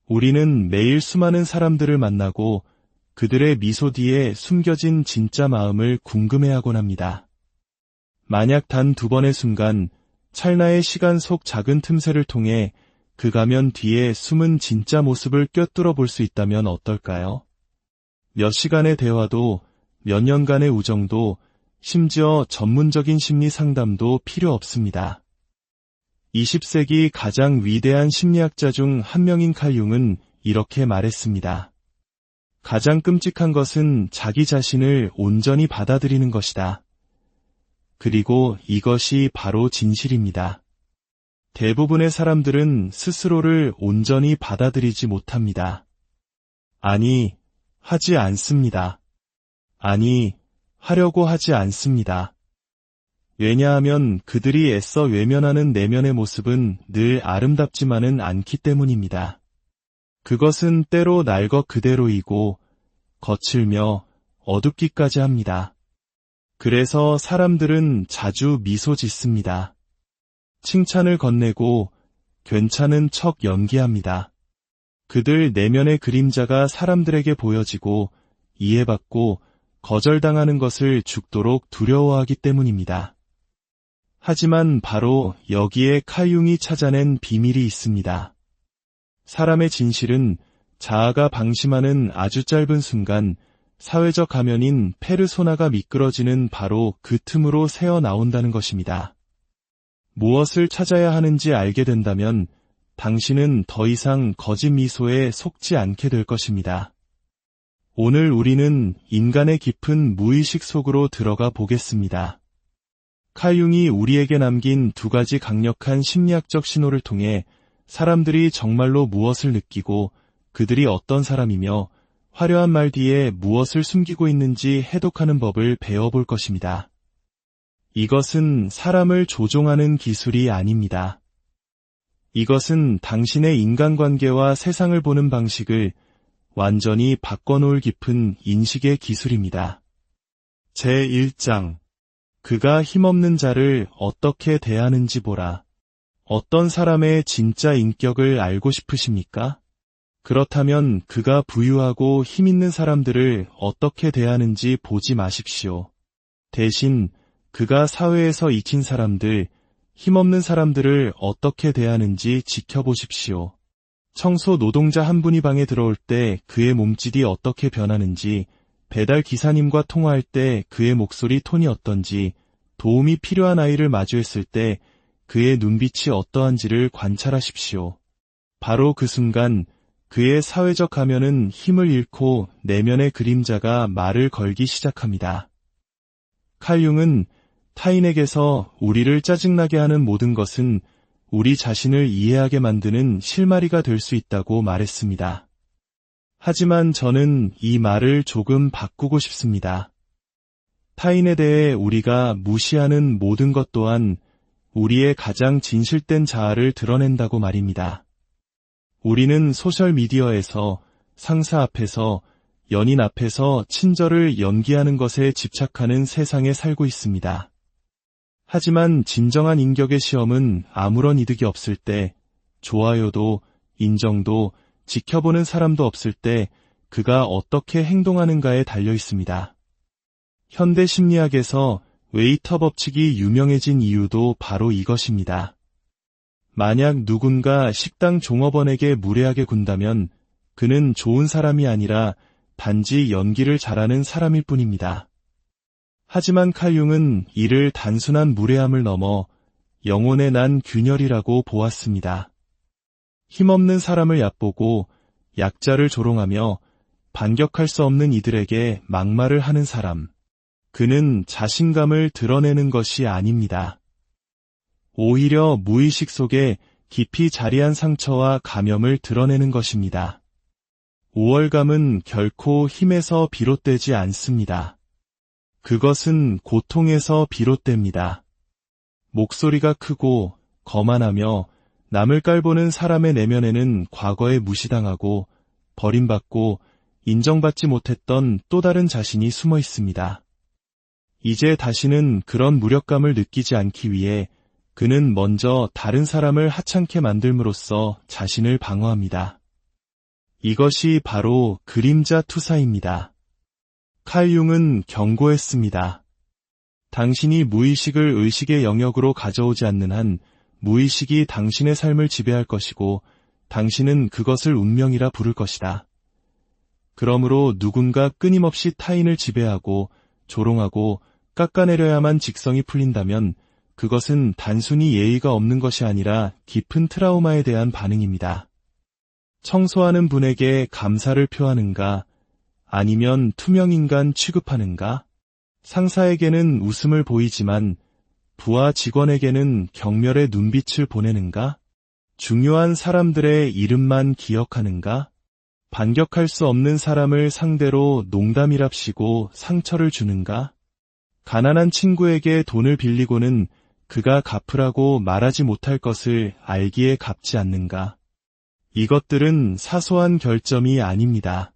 우리는 매일 수많은 사람들을 만나고 그들의 미소 뒤에 숨겨진 진짜 마음을 궁금해하곤 합니다. 만약 단 2번의 순간, 찰나의 시간 속 작은 틈새를 통해 그 가면 뒤에 숨은 진짜 모습을 꿰뚫어 볼 수 있다면 어떨까요? 몇 시간의 대화도, 몇 년간의 우정도, 심지어 전문적인 심리 상담도 필요 없습니다. 20세기 가장 위대한 심리학자 중 한 명인 칼 융은 이렇게 말했습니다. 가장 끔찍한 것은 자기 자신을 온전히 받아들이는 것이다. 그리고 이것이 바로 진실입니다. 대부분의 사람들은 스스로를 온전히 받아들이지 못합니다. 아니, 하지 않습니다. 아니, 하려고 하지 않습니다. 왜냐하면 그들이 애써 외면하는 내면의 모습은 늘 아름답지만은 않기 때문입니다. 그것은 때로 날 것 그대로이고 거칠며 어둡기까지 합니다. 그래서 사람들은 자주 미소 짓습니다. 칭찬을 건네고 괜찮은 척 연기합니다. 그들 내면의 그림자가 사람들에게 보여지고 이해받고 거절당하는 것을 죽도록 두려워하기 때문입니다. 하지만 바로 여기에 칼 융이 찾아낸 비밀이 있습니다. 사람의 진실은 자아가 방심하는 아주 짧은 순간 사회적 가면인 페르소나가 미끄러지는 바로 그 틈으로 새어나온다는 것입니다. 무엇을 찾아야 하는지 알게 된다면 당신은 더 이상 거짓 미소에 속지 않게 될 것입니다. 오늘 우리는 인간의 깊은 무의식 속으로 들어가 보겠습니다. 칼 융이 우리에게 남긴 2가지 강력한 심리학적 신호를 통해 사람들이 정말로 무엇을 느끼고 그들이 어떤 사람이며 화려한 말 뒤에 무엇을 숨기고 있는지 해독하는 법을 배워볼 것입니다. 이것은 사람을 조종하는 기술이 아닙니다. 이것은 당신의 인간관계와 세상을 보는 방식을 완전히 바꿔놓을 깊은 인식의 기술입니다. 제1장. 그가 힘없는 자를 어떻게 대하는지 보라. 어떤 사람의 진짜 인격을 알고 싶으십니까? 그렇다면 그가 부유하고 힘있는 사람들을 어떻게 대하는지 보지 마십시오. 대신 그가 사회에서 익힌 사람들, 힘없는 사람들을 어떻게 대하는지 지켜보십시오. 청소 노동자 한 분이 방에 들어올 때 그의 몸짓이 어떻게 변하는지, 배달 기사님과 통화할 때 그의 목소리 톤이 어떤지, 도움이 필요한 아이를 마주했을 때 그의 눈빛이 어떠한지를 관찰하십시오. 바로 그 순간 그의 사회적 가면은 힘을 잃고 내면의 그림자가 말을 걸기 시작합니다. 칼 융은 타인에게서 우리를 짜증나게 하는 모든 것은 우리 자신을 이해하게 만드는 실마리가 될 수 있다고 말했습니다. 하지만 저는 이 말을 조금 바꾸고 싶습니다. 타인에 대해 우리가 무시하는 모든 것 또한 우리의 가장 진실된 자아를 드러낸다고 말입니다. 우리는 소셜미디어에서, 상사 앞에서, 연인 앞에서 친절을 연기하는 것에 집착하는 세상에 살고 있습니다. 하지만 진정한 인격의 시험은 아무런 이득이 없을 때, 좋아요도, 인정도, 지켜보는 사람도 없을 때 그가 어떻게 행동하는가에 달려 있습니다. 현대 심리학에서 웨이터 법칙이 유명해진 이유도 바로 이것입니다. 만약 누군가 식당 종업원에게 무례하게 군다면 그는 좋은 사람이 아니라 단지 연기를 잘하는 사람일 뿐입니다. 하지만 칼 융은 이를 단순한 무례함을 넘어 영혼의 난 균열이라고 보았습니다. 힘없는 사람을 얕보고 약자를 조롱하며 반격할 수 없는 이들에게 막말을 하는 사람. 그는 자신감을 드러내는 것이 아닙니다. 오히려 무의식 속에 깊이 자리한 상처와 감염을 드러내는 것입니다. 우월감은 결코 힘에서 비롯되지 않습니다. 그것은 고통에서 비롯됩니다. 목소리가 크고 거만하며 남을 깔보는 사람의 내면에는 과거에 무시당하고 버림받고 인정받지 못했던 또 다른 자신이 숨어 있습니다. 이제 다시는 그런 무력감을 느끼지 않기 위해 그는 먼저 다른 사람을 하찮게 만들므로써 자신을 방어합니다. 이것이 바로 그림자 투사입니다. 칼 융은 경고했습니다. 당신이 무의식을 의식의 영역으로 가져오지 않는 한 무의식이 당신의 삶을 지배할 것이고 당신은 그것을 운명이라 부를 것이다. 그러므로 누군가 끊임없이 타인을 지배하고 조롱하고 깎아내려야만 직성이 풀린다면 그것은 단순히 예의가 없는 것이 아니라 깊은 트라우마에 대한 반응입니다. 청소하는 분에게 감사를 표하는가? 아니면 투명인간 취급하는가? 상사에게는 웃음을 보이지만 부하 직원에게는 경멸의 눈빛을 보내는가? 중요한 사람들의 이름만 기억하는가? 반격할 수 없는 사람을 상대로 농담이랍시고 상처를 주는가? 가난한 친구에게 돈을 빌리고는 그가 갚으라고 말하지 못할 것을 알기에 갚지 않는가? 이것들은 사소한 결점이 아닙니다.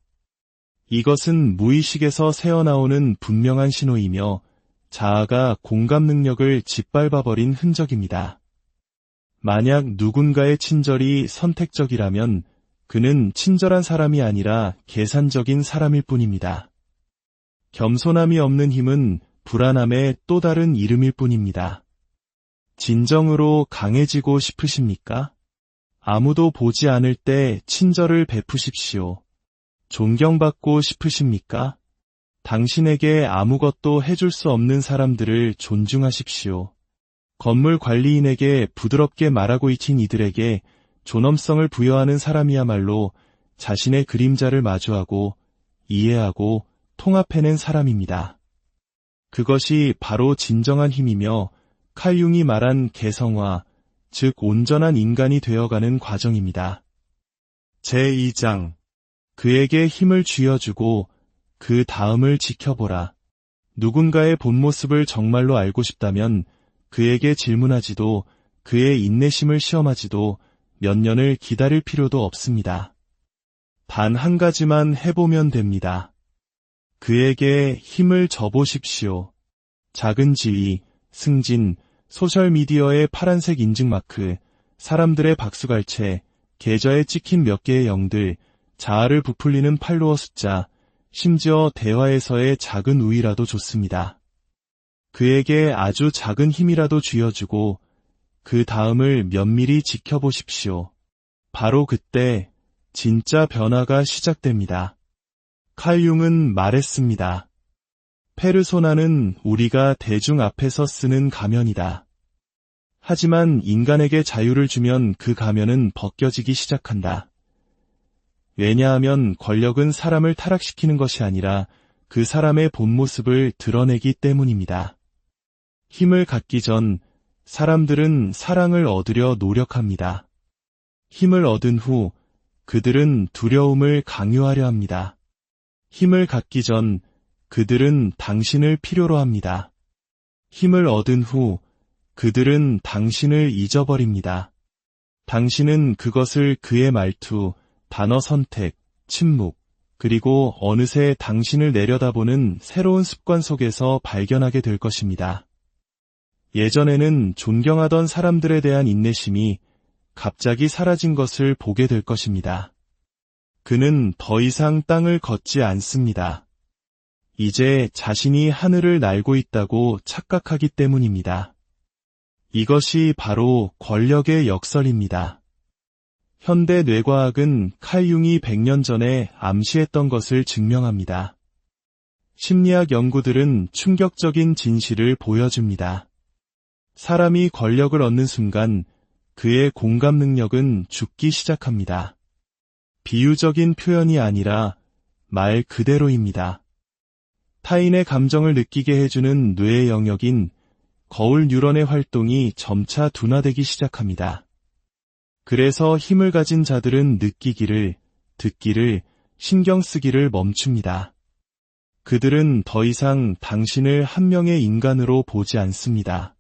이것은 무의식에서 새어나오는 분명한 신호이며 자아가 공감 능력을 짓밟아버린 흔적입니다. 만약 누군가의 친절이 선택적이라면 그는 친절한 사람이 아니라 계산적인 사람일 뿐입니다. 겸손함이 없는 힘은 불안함의 또 다른 이름일 뿐입니다. 진정으로 강해지고 싶으십니까? 아무도 보지 않을 때 친절을 베푸십시오. 존경받고 싶으십니까? 당신에게 아무것도 해줄 수 없는 사람들을 존중하십시오. 건물 관리인에게 부드럽게 말하고 있힌 이들에게 존엄성을 부여하는 사람이야말로 자신의 그림자를 마주하고 이해하고 통합해낸 사람입니다. 그것이 바로 진정한 힘이며 칼 융이 말한 개성화, 즉 온전한 인간이 되어가는 과정입니다. 제2장 그에게 힘을 쥐어주고 그 다음을 지켜보라. 누군가의 본 모습을 정말로 알고 싶다면 그에게 질문하지도 그의 인내심을 시험하지도 몇 년을 기다릴 필요도 없습니다. 단 한 가지만 해보면 됩니다. 그에게 힘을 줘보십시오. 작은 지위, 승진, 소셜미디어의 파란색 인증마크, 사람들의 박수갈채, 계좌에 찍힌 몇 개의 0들, 자아를 부풀리는 팔로워 숫자, 심지어 대화에서의 작은 우위라도 좋습니다. 그에게 아주 작은 힘이라도 쥐어주고 그 다음을 면밀히 지켜보십시오. 바로 그때 진짜 변화가 시작됩니다. 칼 융은 말했습니다. 페르소나는 우리가 대중 앞에서 쓰는 가면이다. 하지만 인간에게 자유를 주면 그 가면은 벗겨지기 시작한다. 왜냐하면 권력은 사람을 타락시키는 것이 아니라 그 사람의 본 모습을 드러내기 때문입니다. 힘을 갖기 전 사람들은 사랑을 얻으려 노력합니다. 힘을 얻은 후 그들은 두려움을 강요하려 합니다. 힘을 갖기 전 그들은 당신을 필요로 합니다. 힘을 얻은 후 그들은 당신을 잊어버립니다. 당신은 그것을 그의 말투, 단어 선택, 침묵, 그리고 어느새 당신을 내려다보는 새로운 습관 속에서 발견하게 될 것입니다. 예전에는 존경하던 사람들에 대한 인내심이 갑자기 사라진 것을 보게 될 것입니다. 그는 더 이상 땅을 걷지 않습니다. 이제 자신이 하늘을 날고 있다고 착각하기 때문입니다. 이것이 바로 권력의 역설입니다. 현대 뇌과학은 칼 융이 100년 전에 암시했던 것을 증명합니다. 심리학 연구들은 충격적인 진실을 보여줍니다. 사람이 권력을 얻는 순간 그의 공감 능력은 죽기 시작합니다. 비유적인 표현이 아니라 말 그대로입니다. 타인의 감정을 느끼게 해주는 뇌의 영역인 거울 뉴런의 활동이 점차 둔화되기 시작합니다. 그래서 힘을 가진 자들은 느끼기를, 듣기를, 신경 쓰기를 멈춥니다. 그들은 더 이상 당신을 한 명의 인간으로 보지 않습니다.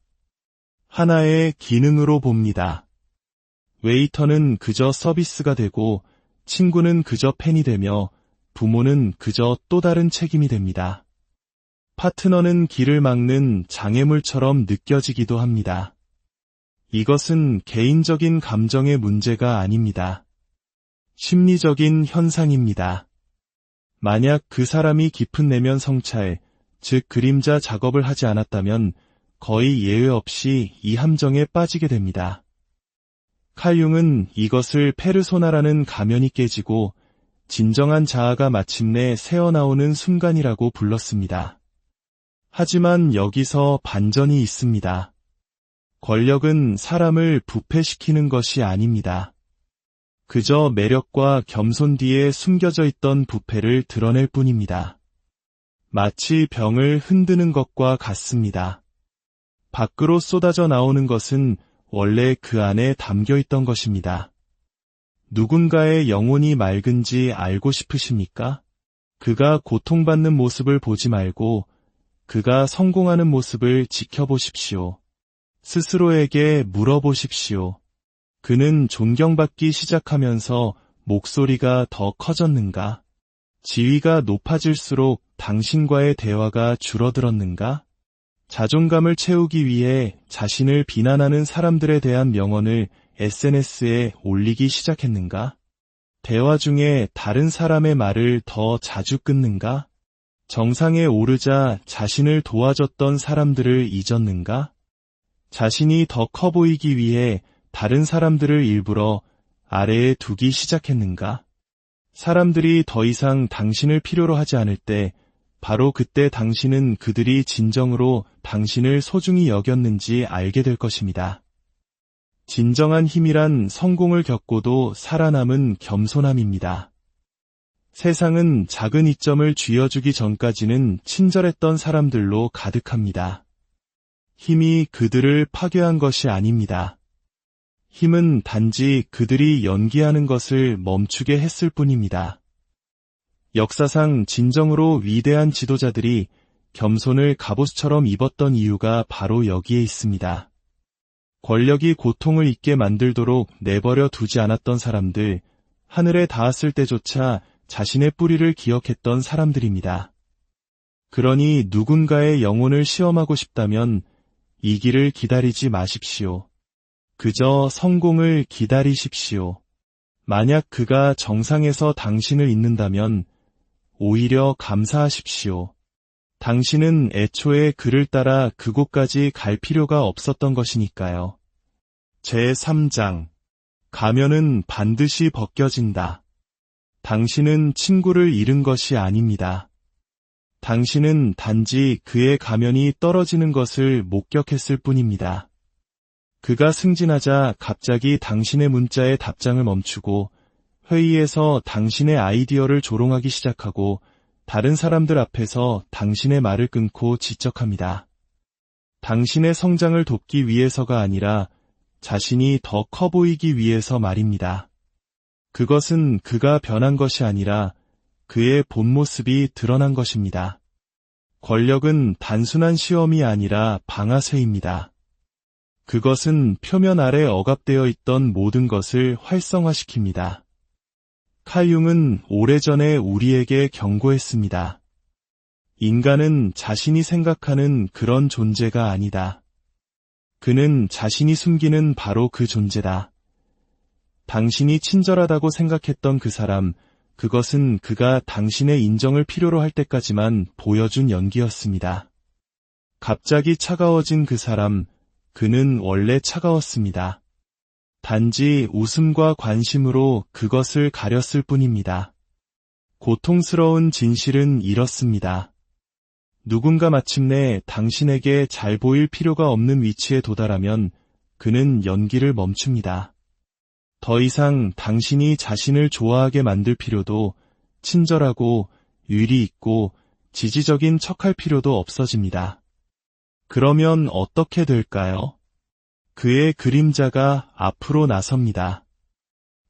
하나의 기능으로 봅니다. 웨이터는 그저 서비스가 되고 친구는 그저 팬이 되며 부모는 그저 또 다른 책임이 됩니다. 파트너는 길을 막는 장애물처럼 느껴지기도 합니다. 이것은 개인적인 감정의 문제가 아닙니다. 심리적인 현상입니다. 만약 그 사람이 깊은 내면 성찰, 즉 그림자 작업을 하지 않았다면 거의 예외 없이 이 함정에 빠지게 됩니다. 칼 융은 이것을 페르소나라는 가면이 깨지고 진정한 자아가 마침내 새어나오는 순간이라고 불렀습니다. 하지만 여기서 반전이 있습니다. 권력은 사람을 부패시키는 것이 아닙니다. 그저 매력과 겸손 뒤에 숨겨져 있던 부패를 드러낼 뿐입니다. 마치 병을 흔드는 것과 같습니다. 밖으로 쏟아져 나오는 것은 원래 그 안에 담겨 있던 것입니다. 누군가의 영혼이 맑은지 알고 싶으십니까? 그가 고통받는 모습을 보지 말고 그가 성공하는 모습을 지켜보십시오. 스스로에게 물어보십시오. 그는 존경받기 시작하면서 목소리가 더 커졌는가? 지위가 높아질수록 당신과의 대화가 줄어들었는가? 자존감을 채우기 위해 자신을 비난하는 사람들에 대한 명언을 SNS에 올리기 시작했는가? 대화 중에 다른 사람의 말을 더 자주 끊는가? 정상에 오르자 자신을 도와줬던 사람들을 잊었는가? 자신이 더 커 보이기 위해 다른 사람들을 일부러 아래에 두기 시작했는가? 사람들이 더 이상 당신을 필요로 하지 않을 때 바로 그때 당신은 그들이 진정으로 당신을 소중히 여겼는지 알게 될 것입니다. 진정한 힘이란 성공을 겪고도 살아남은 겸손함입니다. 세상은 작은 이점을 쥐어주기 전까지는 친절했던 사람들로 가득합니다. 힘이 그들을 파괴한 것이 아닙니다. 힘은 단지 그들이 연기하는 것을 멈추게 했을 뿐입니다. 역사상 진정으로 위대한 지도자들이 겸손을 갑옷처럼 입었던 이유가 바로 여기에 있습니다. 권력이 고통을 잊게 만들도록 내버려 두지 않았던 사람들, 하늘에 닿았을 때조차 자신의 뿌리를 기억했던 사람들입니다. 그러니 누군가의 영혼을 시험하고 싶다면 이 길을 기다리지 마십시오. 그저 성공을 기다리십시오. 만약 그가 정상에서 당신을 잇는다면 오히려 감사하십시오. 당신은 애초에 그를 따라 그곳까지 갈 필요가 없었던 것이니까요. 제3장. 가면은 반드시 벗겨진다. 당신은 친구를 잃은 것이 아닙니다. 당신은 단지 그의 가면이 떨어지는 것을 목격했을 뿐입니다. 그가 승진하자 갑자기 당신의 문자에 답장을 멈추고 회의에서 당신의 아이디어를 조롱하기 시작하고 다른 사람들 앞에서 당신의 말을 끊고 지적합니다. 당신의 성장을 돕기 위해서가 아니라 자신이 더 커 보이기 위해서 말입니다. 그것은 그가 변한 것이 아니라 그의 본 모습이 드러난 것입니다. 권력은 단순한 시험이 아니라 방아쇠입니다. 그것은 표면 아래 억압되어 있던 모든 것을 활성화시킵니다. 칼 융은 오래전에 우리에게 경고했습니다. 인간은 자신이 생각하는 그런 존재가 아니다. 그는 자신이 숨기는 바로 그 존재다. 당신이 친절하다고 생각했던 그 사람, 그것은 그가 당신의 인정을 필요로 할 때까지만 보여준 연기였습니다. 갑자기 차가워진 그 사람, 그는 원래 차가웠습니다. 단지 웃음과 관심으로 그것을 가렸을 뿐입니다. 고통스러운 진실은 이렇습니다. 누군가 마침내 당신에게 잘 보일 필요가 없는 위치에 도달하면 그는 연기를 멈춥니다. 더 이상 당신이 자신을 좋아하게 만들 필요도 친절하고 유리 있고 지지적인 척할 필요도 없어집니다. 그러면 어떻게 될까요? 그의 그림자가 앞으로 나섭니다.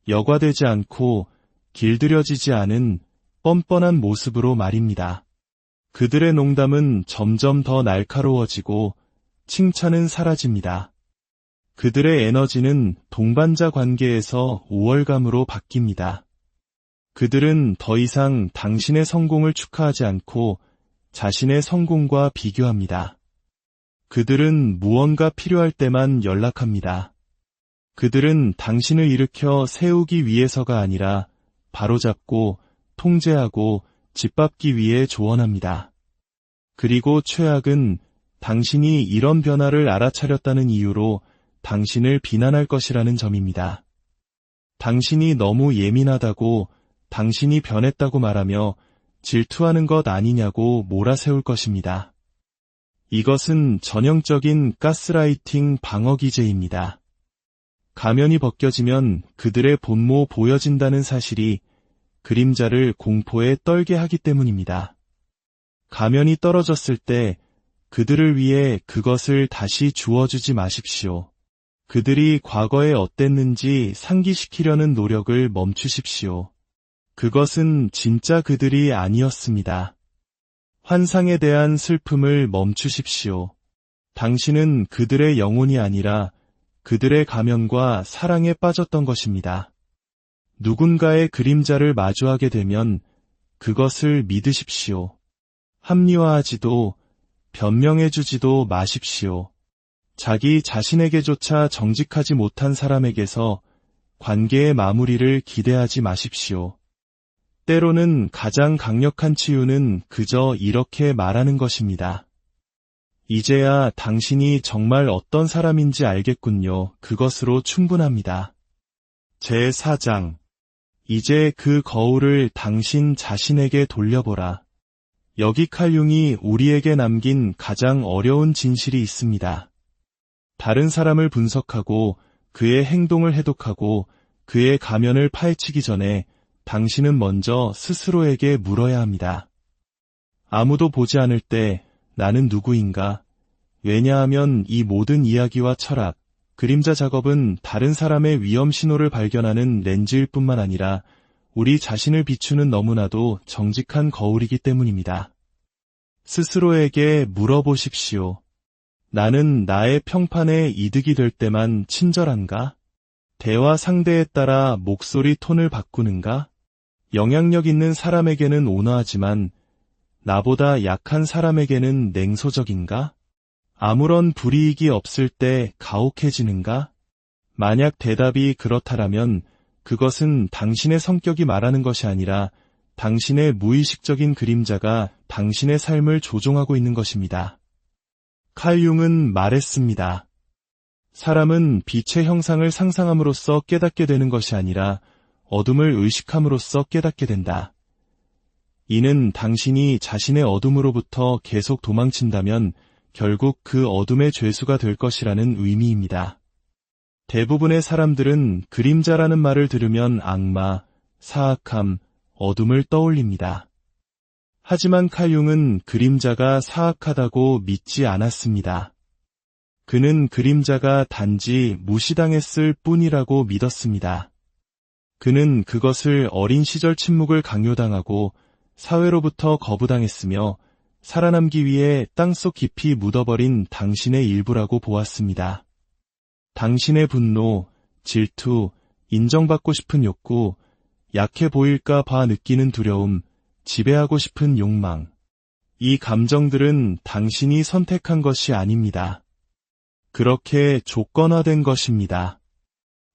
여과되지 않고 길들여지지 않은 뻔뻔한 모습으로 말입니다. 그들의 농담은 점점 더 날카로워지고 칭찬은 사라집니다. 그들의 에너지는 동반자 관계에서 우월감으로 바뀝니다. 그들은 더 이상 당신의 성공을 축하하지 않고 자신의 성공과 비교합니다. 그들은 무언가 필요할 때만 연락합니다. 그들은 당신을 일으켜 세우기 위해서가 아니라 바로잡고 통제하고 짓밟기 위해 조언합니다. 그리고 최악은 당신이 이런 변화를 알아차렸다는 이유로 당신을 비난할 것이라는 점입니다. 당신이 너무 예민하다고, 당신이 변했다고 말하며 질투하는 것 아니냐고 몰아세울 것입니다. 이것은 전형적인 가스라이팅 방어 기제입니다. 가면이 벗겨지면 그들의 본모 보여진다는 사실이 그림자를 공포에 떨게 하기 때문입니다. 가면이 떨어졌을 때 그들을 위해 그것을 다시 주워주지 마십시오. 그들이 과거에 어땠는지 상기시키려는 노력을 멈추십시오. 그것은 진짜 그들이 아니었습니다. 환상에 대한 슬픔을 멈추십시오. 당신은 그들의 영혼이 아니라 그들의 가면과 사랑에 빠졌던 것입니다. 누군가의 그림자를 마주하게 되면 그것을 믿으십시오. 합리화하지도 변명해주지도 마십시오. 자기 자신에게조차 정직하지 못한 사람에게서 관계의 마무리를 기대하지 마십시오. 때로는 가장 강력한 치유는 그저 이렇게 말하는 것입니다. 이제야 당신이 정말 어떤 사람인지 알겠군요. 그것으로 충분합니다. 제4장. 이제 그 거울을 당신 자신에게 돌려보라. 여기 칼융이 우리에게 남긴 가장 어려운 진실이 있습니다. 다른 사람을 분석하고 그의 행동을 해독하고 그의 가면을 파헤치기 전에 당신은 먼저 스스로에게 물어야 합니다. 아무도 보지 않을 때 나는 누구인가? 왜냐하면 이 모든 이야기와 철학, 그림자 작업은 다른 사람의 위험 신호를 발견하는 렌즈일 뿐만 아니라 우리 자신을 비추는 너무나도 정직한 거울이기 때문입니다. 스스로에게 물어보십시오. 나는 나의 평판에 이득이 될 때만 친절한가? 대화 상대에 따라 목소리 톤을 바꾸는가? 영향력 있는 사람에게는 온화하지만 나보다 약한 사람에게는 냉소적인가? 아무런 불이익이 없을 때 가혹해지는가? 만약 대답이 그렇다라면 그것은 당신의 성격이 말하는 것이 아니라 당신의 무의식적인 그림자가 당신의 삶을 조종하고 있는 것입니다. 칼융은 말했습니다. 사람은 빛의 형상을 상상함으로써 깨닫게 되는 것이 아니라 어둠을 의식함으로써 깨닫게 된다. 이는 당신이 자신의 어둠으로부터 계속 도망친다면 결국 그 어둠의 죄수가 될 것이라는 의미입니다. 대부분의 사람들은 그림자라는 말을 들으면 악마, 사악함, 어둠을 떠올립니다. 하지만 칼융은 그림자가 사악하다고 믿지 않았습니다. 그는 그림자가 단지 무시당했을 뿐이라고 믿었습니다. 그는 그것을 어린 시절 침묵을 강요당하고 사회로부터 거부당했으며 살아남기 위해 땅속 깊이 묻어버린 당신의 일부라고 보았습니다. 당신의 분노, 질투, 인정받고 싶은 욕구, 약해 보일까 봐 느끼는 두려움, 지배하고 싶은 욕망. 이 감정들은 당신이 선택한 것이 아닙니다. 그렇게 조건화된 것입니다.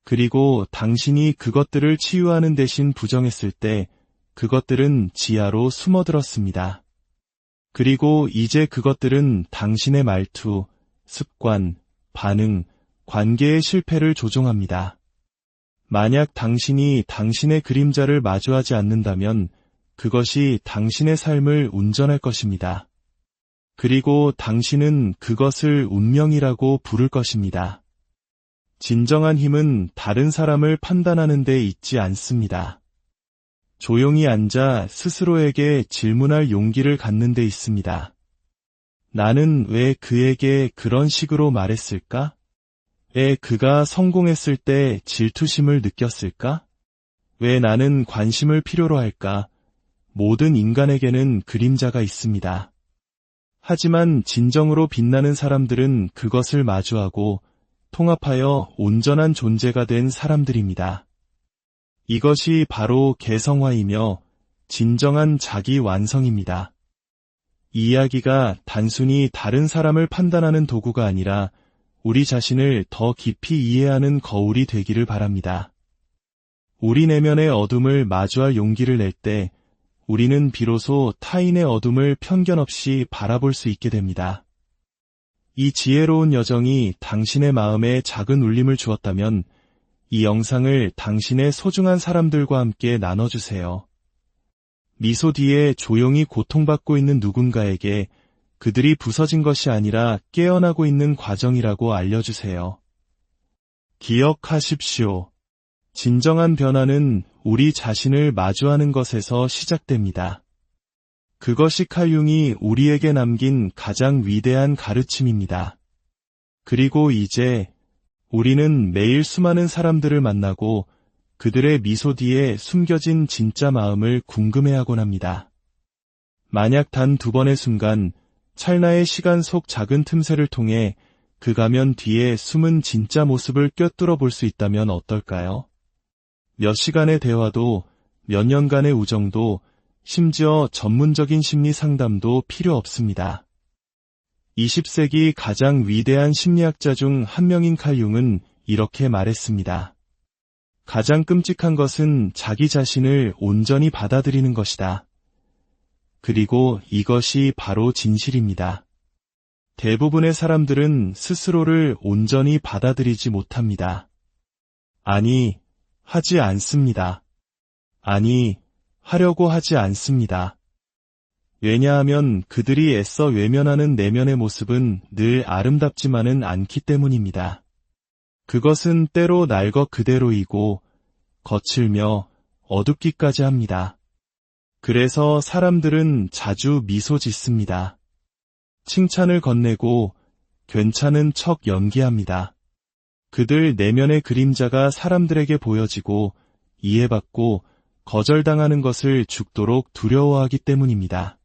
그리고 당신이 그것들을 치유하는 대신 부정했을 때 그것들은 지하로 숨어들었습니다. 그리고 이제 그것들은 당신의 말투, 습관, 반응, 관계의 실패를 조종합니다. 만약 당신이 당신의 그림자를 마주하지 않는다면 그것이 당신의 삶을 운전할 것입니다. 그리고 당신은 그것을 운명이라고 부를 것입니다. 진정한 힘은 다른 사람을 판단하는 데 있지 않습니다. 조용히 앉아 스스로에게 질문할 용기를 갖는 데 있습니다. 나는 왜 그에게 그런 식으로 말했을까? 왜 그가 성공했을 때 질투심을 느꼈을까? 왜 나는 관심을 필요로 할까? 모든 인간에게는 그림자가 있습니다. 하지만 진정으로 빛나는 사람들은 그것을 마주하고 통합하여 온전한 존재가 된 사람들입니다. 이것이 바로 개성화이며 진정한 자기 완성입니다. 이 이야기가 단순히 다른 사람을 판단하는 도구가 아니라 우리 자신을 더 깊이 이해하는 거울이 되기를 바랍니다. 우리 내면의 어둠을 마주할 용기를 낼 때 우리는 비로소 타인의 어둠을 편견 없이 바라볼 수 있게 됩니다. 이 지혜로운 여정이 당신의 마음에 작은 울림을 주었다면 이 영상을 당신의 소중한 사람들과 함께 나눠주세요. 미소 뒤에 조용히 고통받고 있는 누군가에게 그들이 부서진 것이 아니라 깨어나고 있는 과정이라고 알려주세요. 기억하십시오. 진정한 변화는 우리 자신을 마주하는 것에서 시작됩니다. 그것이 칼 융이 우리에게 남긴 가장 위대한 가르침입니다. 그리고 이제 우리는 매일 수많은 사람들을 만나고 그들의 미소 뒤에 숨겨진 진짜 마음을 궁금해하곤 합니다. 만약 단 2번의 순간, 찰나의 시간 속 작은 틈새를 통해 그 가면 뒤에 숨은 진짜 모습을 꿰뚫어 볼 수 있다면 어떨까요? 몇 시간의 대화도, 몇 년간의 우정도, 심지어 전문적인 심리 상담도 필요 없습니다. 20세기 가장 위대한 심리학자 중 한 명인 칼 융은 이렇게 말했습니다. 가장 끔찍한 것은 자기 자신을 온전히 받아들이는 것이다. 그리고 이것이 바로 진실입니다. 대부분의 사람들은 스스로를 온전히 받아들이지 못합니다. 아니, 하지 않습니다. 아니, 하려고 하지 않습니다. 왜냐하면 그들이 애써 외면하는 내면의 모습은 늘 아름답지만은 않기 때문입니다. 그것은 때로 날 것 그대로이고 거칠며 어둡기까지 합니다. 그래서 사람들은 자주 미소 짓습니다. 칭찬을 건네고 괜찮은 척 연기합니다. 그들 내면의 그림자가 사람들에게 보여지고 이해받고 거절당하는 것을 죽도록 두려워하기 때문입니다.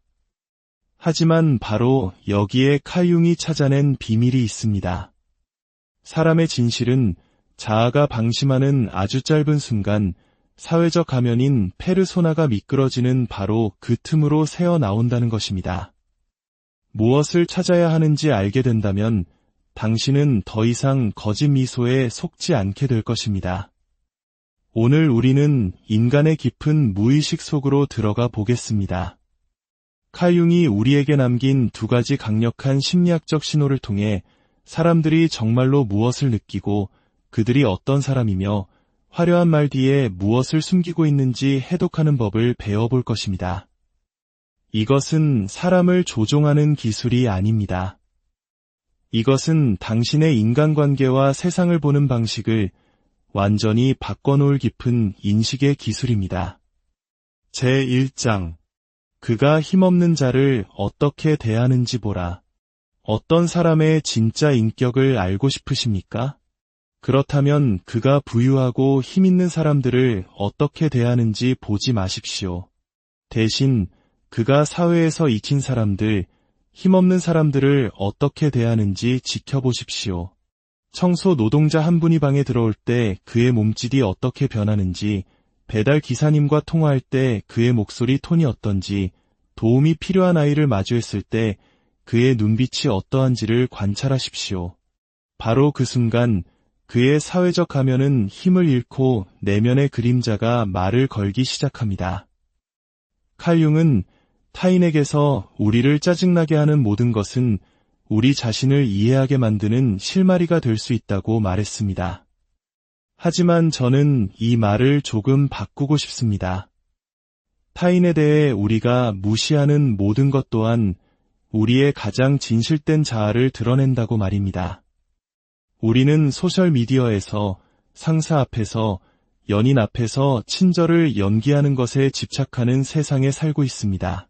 하지만 바로 여기에 칼 융이 찾아낸 비밀이 있습니다. 사람의 진실은 자아가 방심하는 아주 짧은 순간 사회적 가면인 페르소나가 미끄러지는 바로 그 틈으로 새어 나온다는 것입니다. 무엇을 찾아야 하는지 알게 된다면 당신은 더 이상 거짓 미소에 속지 않게 될 것입니다. 오늘 우리는 인간의 깊은 무의식 속으로 들어가 보겠습니다. 칼 융이 우리에게 남긴 2가지 강력한 심리학적 신호를 통해 사람들이 정말로 무엇을 느끼고 그들이 어떤 사람이며 화려한 말 뒤에 무엇을 숨기고 있는지 해독하는 법을 배워볼 것입니다. 이것은 사람을 조종하는 기술이 아닙니다. 이것은 당신의 인간관계와 세상을 보는 방식을 완전히 바꿔놓을 깊은 인식의 기술입니다. 제1장. 그가 힘없는 자를 어떻게 대하는지 보라. 어떤 사람의 진짜 인격을 알고 싶으십니까? 그렇다면 그가 부유하고 힘있는 사람들을 어떻게 대하는지 보지 마십시오. 대신 그가 사회에서 익힌 사람들, 힘없는 사람들을 어떻게 대하는지 지켜보십시오. 청소 노동자 한 분이 방에 들어올 때 그의 몸짓이 어떻게 변하는지, 배달 기사님과 통화할 때 그의 목소리 톤이 어떤지, 도움이 필요한 아이를 마주했을 때 그의 눈빛이 어떠한지를 관찰하십시오. 바로 그 순간 그의 사회적 가면은 힘을 잃고 내면의 그림자가 말을 걸기 시작합니다. 칼 융은 타인에게서 우리를 짜증나게 하는 모든 것은 우리 자신을 이해하게 만드는 실마리가 될 수 있다고 말했습니다. 하지만 저는 이 말을 조금 바꾸고 싶습니다. 타인에 대해 우리가 무시하는 모든 것 또한 우리의 가장 진실된 자아를 드러낸다고 말입니다. 우리는 소셜미디어에서, 상사 앞에서, 연인 앞에서 친절을 연기하는 것에 집착하는 세상에 살고 있습니다.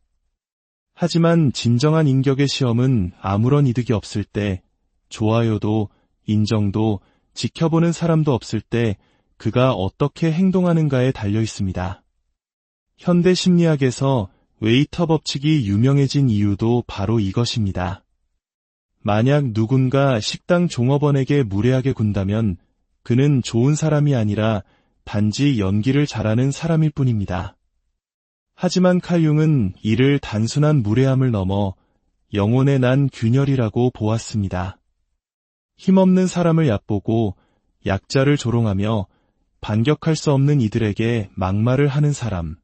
하지만 진정한 인격의 시험은 아무런 이득이 없을 때, 좋아요도, 인정도, 지켜보는 사람도 없을 때 그가 어떻게 행동하는가에 달려 있습니다. 현대 심리학에서 웨이터 법칙이 유명해진 이유도 바로 이것입니다. 만약 누군가 식당 종업원에게 무례하게 군다면 그는 좋은 사람이 아니라 단지 연기를 잘하는 사람일 뿐입니다. 하지만 칼 융은 이를 단순한 무례함을 넘어 영혼의 난 균열이라고 보았습니다. 힘없는 사람을 얕보고 약자를 조롱하며 반격할 수 없는 이들에게 막말을 하는 사람.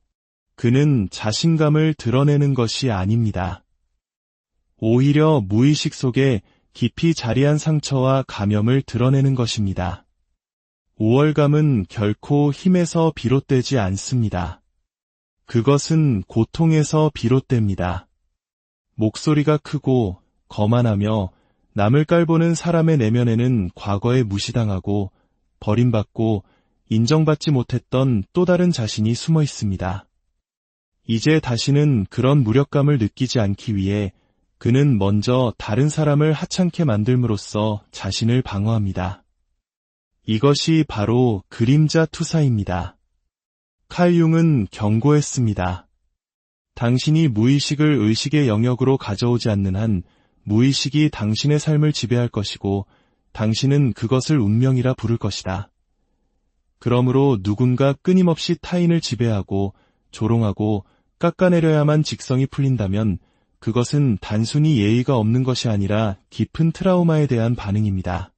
그는 자신감을 드러내는 것이 아닙니다. 오히려 무의식 속에 깊이 자리한 상처와 감염을 드러내는 것입니다. 우월감은 결코 힘에서 비롯되지 않습니다. 그것은 고통에서 비롯됩니다. 목소리가 크고 거만하며 남을 깔보는 사람의 내면에는 과거에 무시당하고 버림받고 인정받지 못했던 또 다른 자신이 숨어 있습니다. 이제 다시는 그런 무력감을 느끼지 않기 위해 그는 먼저 다른 사람을 하찮게 만들므로써 자신을 방어합니다. 이것이 바로 그림자 투사입니다. 칼 융은 경고했습니다. 당신이 무의식을 의식의 영역으로 가져오지 않는 한 무의식이 당신의 삶을 지배할 것이고 당신은 그것을 운명이라 부를 것이다. 그러므로 누군가 끊임없이 타인을 지배하고 조롱하고 깎아내려야만 직성이 풀린다면 그것은 단순히 예의가 없는 것이 아니라 깊은 트라우마에 대한 반응입니다.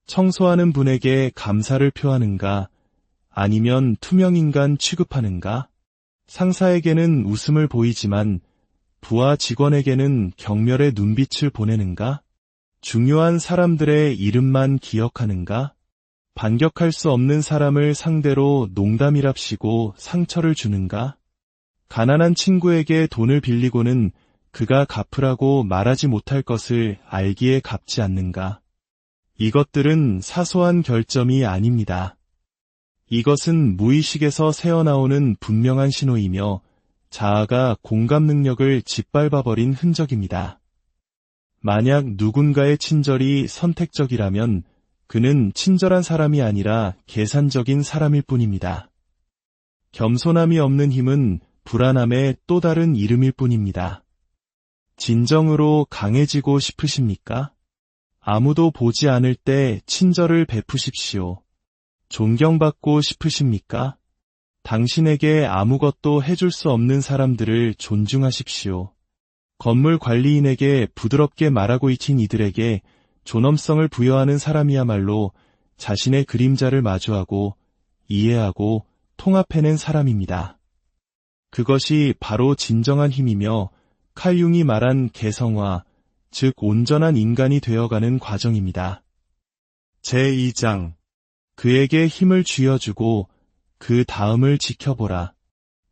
청소하는 분에게 감사를 표하는가? 아니면 투명인간 취급하는가? 상사에게는 웃음을 보이지만 부하 직원에게는 경멸의 눈빛을 보내는가? 중요한 사람들의 이름만 기억하는가? 반격할 수 없는 사람을 상대로 농담이랍시고 상처를 주는가? 가난한 친구에게 돈을 빌리고는 그가 갚으라고 말하지 못할 것을 알기에 갚지 않는가? 이것들은 사소한 결점이 아닙니다. 이것은 무의식에서 새어나오는 분명한 신호이며 자아가 공감 능력을 짓밟아버린 흔적입니다. 만약 누군가의 친절이 선택적이라면 그는 친절한 사람이 아니라 계산적인 사람일 뿐입니다. 겸손함이 없는 힘은 불안함의 또 다른 이름일 뿐입니다. 진정으로 강해지고 싶으십니까? 아무도 보지 않을 때 친절을 베푸십시오. 존경받고 싶으십니까? 당신에게 아무것도 해줄 수 없는 사람들을 존중하십시오. 건물 관리인에게 부드럽게 말하고 익힌 이들에게 존엄성을 부여하는 사람이야말로 자신의 그림자를 마주하고 이해하고 통합해낸 사람입니다. 그것이 바로 진정한 힘이며 칼 융이 말한 개성화, 즉 온전한 인간이 되어가는 과정입니다. 제2장 그에게 힘을 쥐어주고 그 다음을 지켜보라.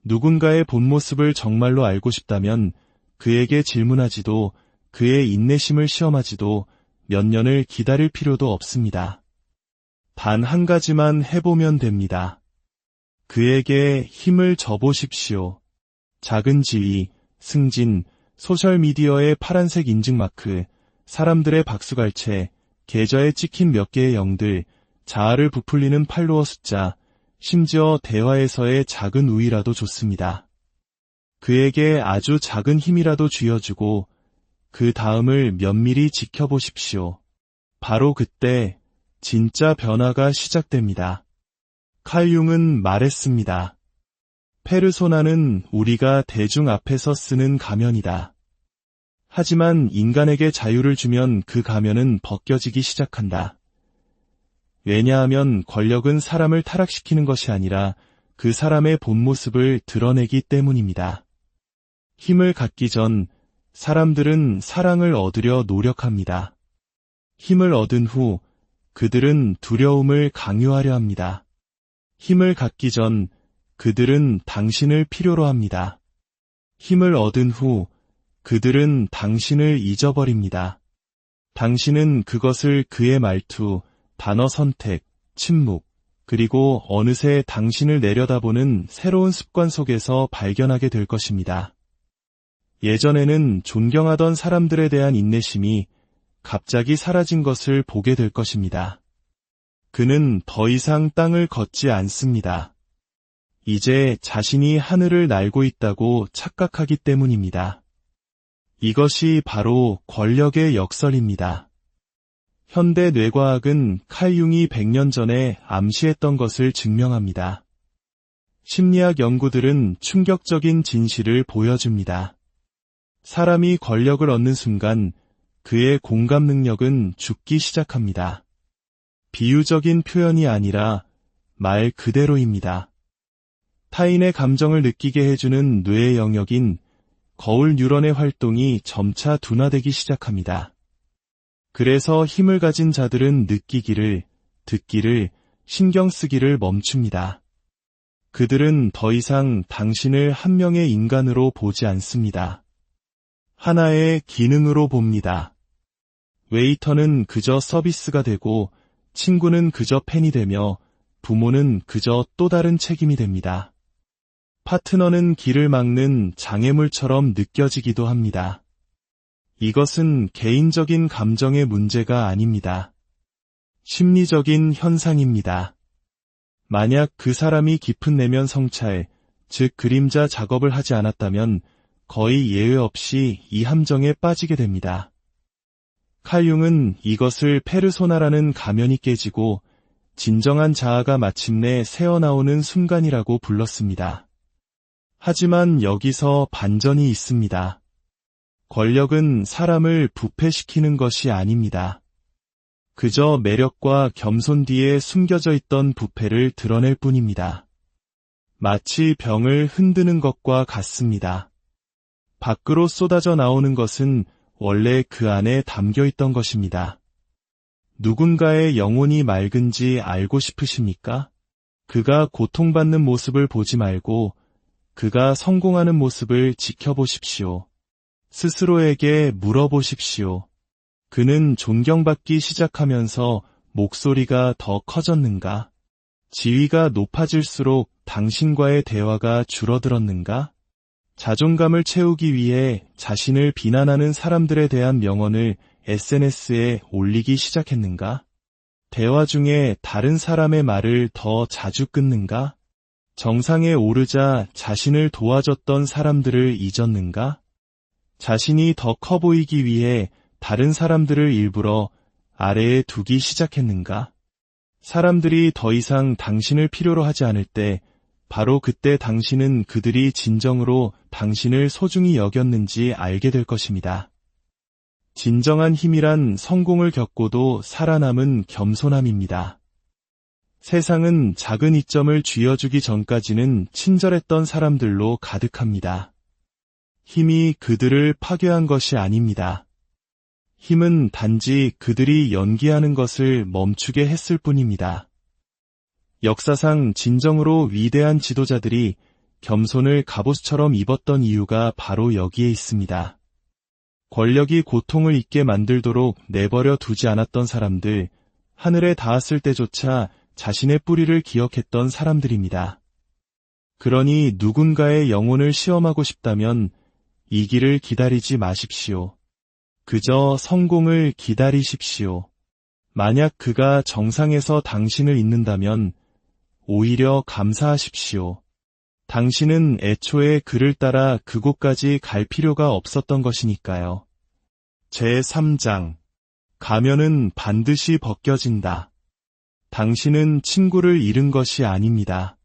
누군가의 본 모습을 정말로 알고 싶다면 그에게 질문하지도 그의 인내심을 시험하지도 몇 년을 기다릴 필요도 없습니다. 단 한 가지만 해보면 됩니다. 그에게 힘을 줘보십시오. 작은 지위, 승진, 소셜미디어의 파란색 인증마크, 사람들의 박수갈채, 계좌에 찍힌 몇 개의 0들, 자아를 부풀리는 팔로워 숫자, 심지어 대화에서의 작은 우위라도 좋습니다. 그에게 아주 작은 힘이라도 쥐어주고 그 다음을 면밀히 지켜보십시오. 바로 그때 진짜 변화가 시작됩니다. 칼 융은 말했습니다. 페르소나는 우리가 대중 앞에서 쓰는 가면이다. 하지만 인간에게 자유를 주면 그 가면은 벗겨지기 시작한다. 왜냐하면 권력은 사람을 타락시키는 것이 아니라 그 사람의 본 모습을 드러내기 때문입니다. 힘을 갖기 전 사람들은 사랑을 얻으려 노력합니다. 힘을 얻은 후 그들은 두려움을 강요하려 합니다. 힘을 갖기 전 그들은 당신을 필요로 합니다. 힘을 얻은 후 그들은 당신을 잊어버립니다. 당신은 그것을 그의 말투, 단어 선택, 침묵, 그리고 어느새 당신을 내려다보는 새로운 습관 속에서 발견하게 될 것입니다. 예전에는 존경하던 사람들에 대한 인내심이 갑자기 사라진 것을 보게 될 것입니다. 그는 더 이상 땅을 걷지 않습니다. 이제 자신이 하늘을 날고 있다고 착각하기 때문입니다. 이것이 바로 권력의 역설입니다. 현대 뇌과학은 칼 융이 100년 전에 암시했던 것을 증명합니다. 심리학 연구들은 충격적인 진실을 보여줍니다. 사람이 권력을 얻는 순간 그의 공감 능력은 죽기 시작합니다. 비유적인 표현이 아니라 말 그대로입니다. 타인의 감정을 느끼게 해주는 뇌의 영역인 거울 뉴런의 활동이 점차 둔화되기 시작합니다. 그래서 힘을 가진 자들은 느끼기를, 듣기를, 신경 쓰기를 멈춥니다. 그들은 더 이상 당신을 한 명의 인간으로 보지 않습니다. 하나의 기능으로 봅니다. 웨이터는 그저 서비스가 되고, 친구는 그저 팬이 되며, 부모는 그저 또 다른 책임이 됩니다. 파트너는 길을 막는 장애물처럼 느껴지기도 합니다. 이것은 개인적인 감정의 문제가 아닙니다. 심리적인 현상입니다. 만약 그 사람이 깊은 내면 성찰, 즉 그림자 작업을 하지 않았다면 거의 예외 없이 이 함정에 빠지게 됩니다. 칼 융은 이것을 페르소나라는 가면이 깨지고 진정한 자아가 마침내 새어나오는 순간이라고 불렀습니다. 하지만 여기서 반전이 있습니다. 권력은 사람을 부패시키는 것이 아닙니다. 그저 매력과 겸손 뒤에 숨겨져 있던 부패를 드러낼 뿐입니다. 마치 병을 흔드는 것과 같습니다. 밖으로 쏟아져 나오는 것은 원래 그 안에 담겨 있던 것입니다. 누군가의 영혼이 맑은지 알고 싶으십니까? 그가 고통받는 모습을 보지 말고 그가 성공하는 모습을 지켜보십시오. 스스로에게 물어보십시오. 그는 존경받기 시작하면서 목소리가 더 커졌는가? 지위가 높아질수록 당신과의 대화가 줄어들었는가? 자존감을 채우기 위해 자신을 비난하는 사람들에 대한 명언을 SNS에 올리기 시작했는가? 대화 중에 다른 사람의 말을 더 자주 끊는가? 정상에 오르자 자신을 도와줬던 사람들을 잊었는가? 자신이 더 커 보이기 위해 다른 사람들을 일부러 아래에 두기 시작했는가? 사람들이 더 이상 당신을 필요로 하지 않을 때 바로 그때 당신은 그들이 진정으로 당신을 소중히 여겼는지 알게 될 것입니다. 진정한 힘이란 성공을 겪고도 살아남은 겸손함입니다. 세상은 작은 이점을 쥐어주기 전까지는 친절했던 사람들로 가득합니다. 힘이 그들을 파괴한 것이 아닙니다. 힘은 단지 그들이 연기하는 것을 멈추게 했을 뿐입니다. 역사상 진정으로 위대한 지도자들이 겸손을 갑옷처럼 입었던 이유가 바로 여기에 있습니다. 권력이 고통을 잊게 만들도록 내버려 두지 않았던 사람들, 하늘에 닿았을 때조차 자신의 뿌리를 기억했던 사람들입니다. 그러니 누군가의 영혼을 시험하고 싶다면 이 길을 기다리지 마십시오. 그저 성공을 기다리십시오. 만약 그가 정상에서 당신을 잇는다면 오히려 감사하십시오. 당신은 애초에 그를 따라 그곳까지 갈 필요가 없었던 것이니까요. 제3장 가면은 반드시 벗겨진다. 당신은 친구를 잃은 것이 아닙니다.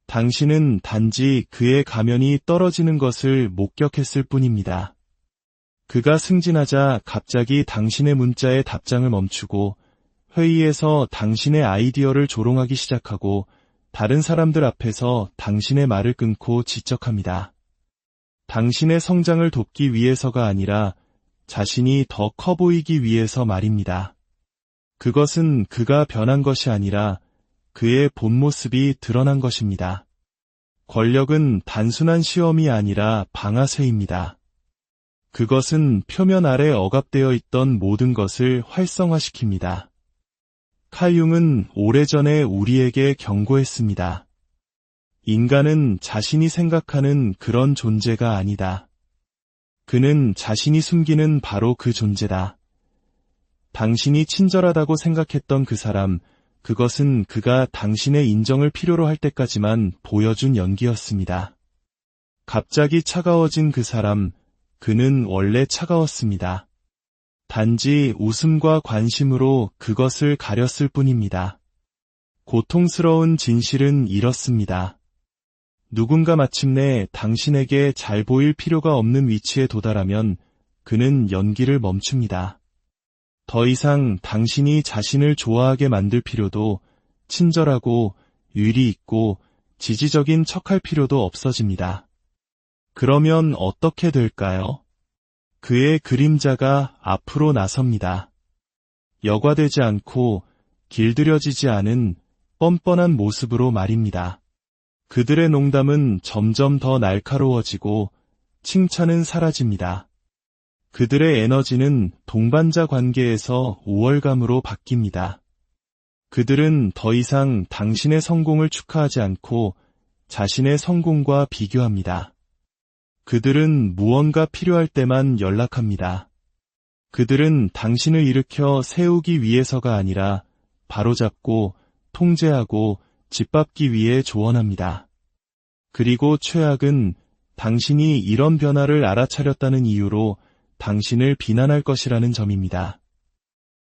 당신은 단지 그의 가면이 떨어지는 것을 목격했을 뿐입니다. 그가 승진하자 갑자기 당신의 문자에 답장을 멈추고 회의에서 당신의 아이디어를 조롱하기 시작하고 다른 사람들 앞에서 당신의 말을 끊고 지적합니다. 당신의 성장을 돕기 위해서가 아니라 자신이 더 커 보이기 위해서 말입니다. 그것은 그가 변한 것이 아니라 그의 본 모습이 드러난 것입니다. 권력은 단순한 시험이 아니라 방아쇠입니다. 그것은 표면 아래 억압되어 있던 모든 것을 활성화시킵니다. 칼 융은 오래전에 우리에게 경고했습니다. 인간은 자신이 생각하는 그런 존재가 아니다. 그는 자신이 숨기는 바로 그 존재다. 당신이 친절하다고 생각했던 그 사람, 그것은 그가 당신의 인정을 필요로 할 때까지만 보여준 연기였습니다. 갑자기 차가워진 그 사람, 그는 원래 차가웠습니다. 단지 웃음과 관심으로 그것을 가렸을 뿐입니다. 고통스러운 진실은 이렇습니다. 누군가 마침내 당신에게 잘 보일 필요가 없는 위치에 도달하면 그는 연기를 멈춥니다. 더 이상 당신이 자신을 좋아하게 만들 필요도 친절하고 의리 있고 지지적인 척할 필요도 없어집니다. 그러면 어떻게 될까요? 그의 그림자가 앞으로 나섭니다. 여과되지 않고 길들여지지 않은 뻔뻔한 모습으로 말입니다. 그들의 농담은 점점 더 날카로워지고 칭찬은 사라집니다. 그들의 에너지는 동반자 관계에서 우월감으로 바뀝니다. 그들은 더 이상 당신의 성공을 축하하지 않고 자신의 성공과 비교합니다. 그들은 무언가 필요할 때만 연락합니다. 그들은 당신을 일으켜 세우기 위해서가 아니라 바로잡고 통제하고 짓밟기 위해 조언합니다. 그리고 최악은 당신이 이런 변화를 알아차렸다는 이유로 당신을 비난할 것이라는 점입니다.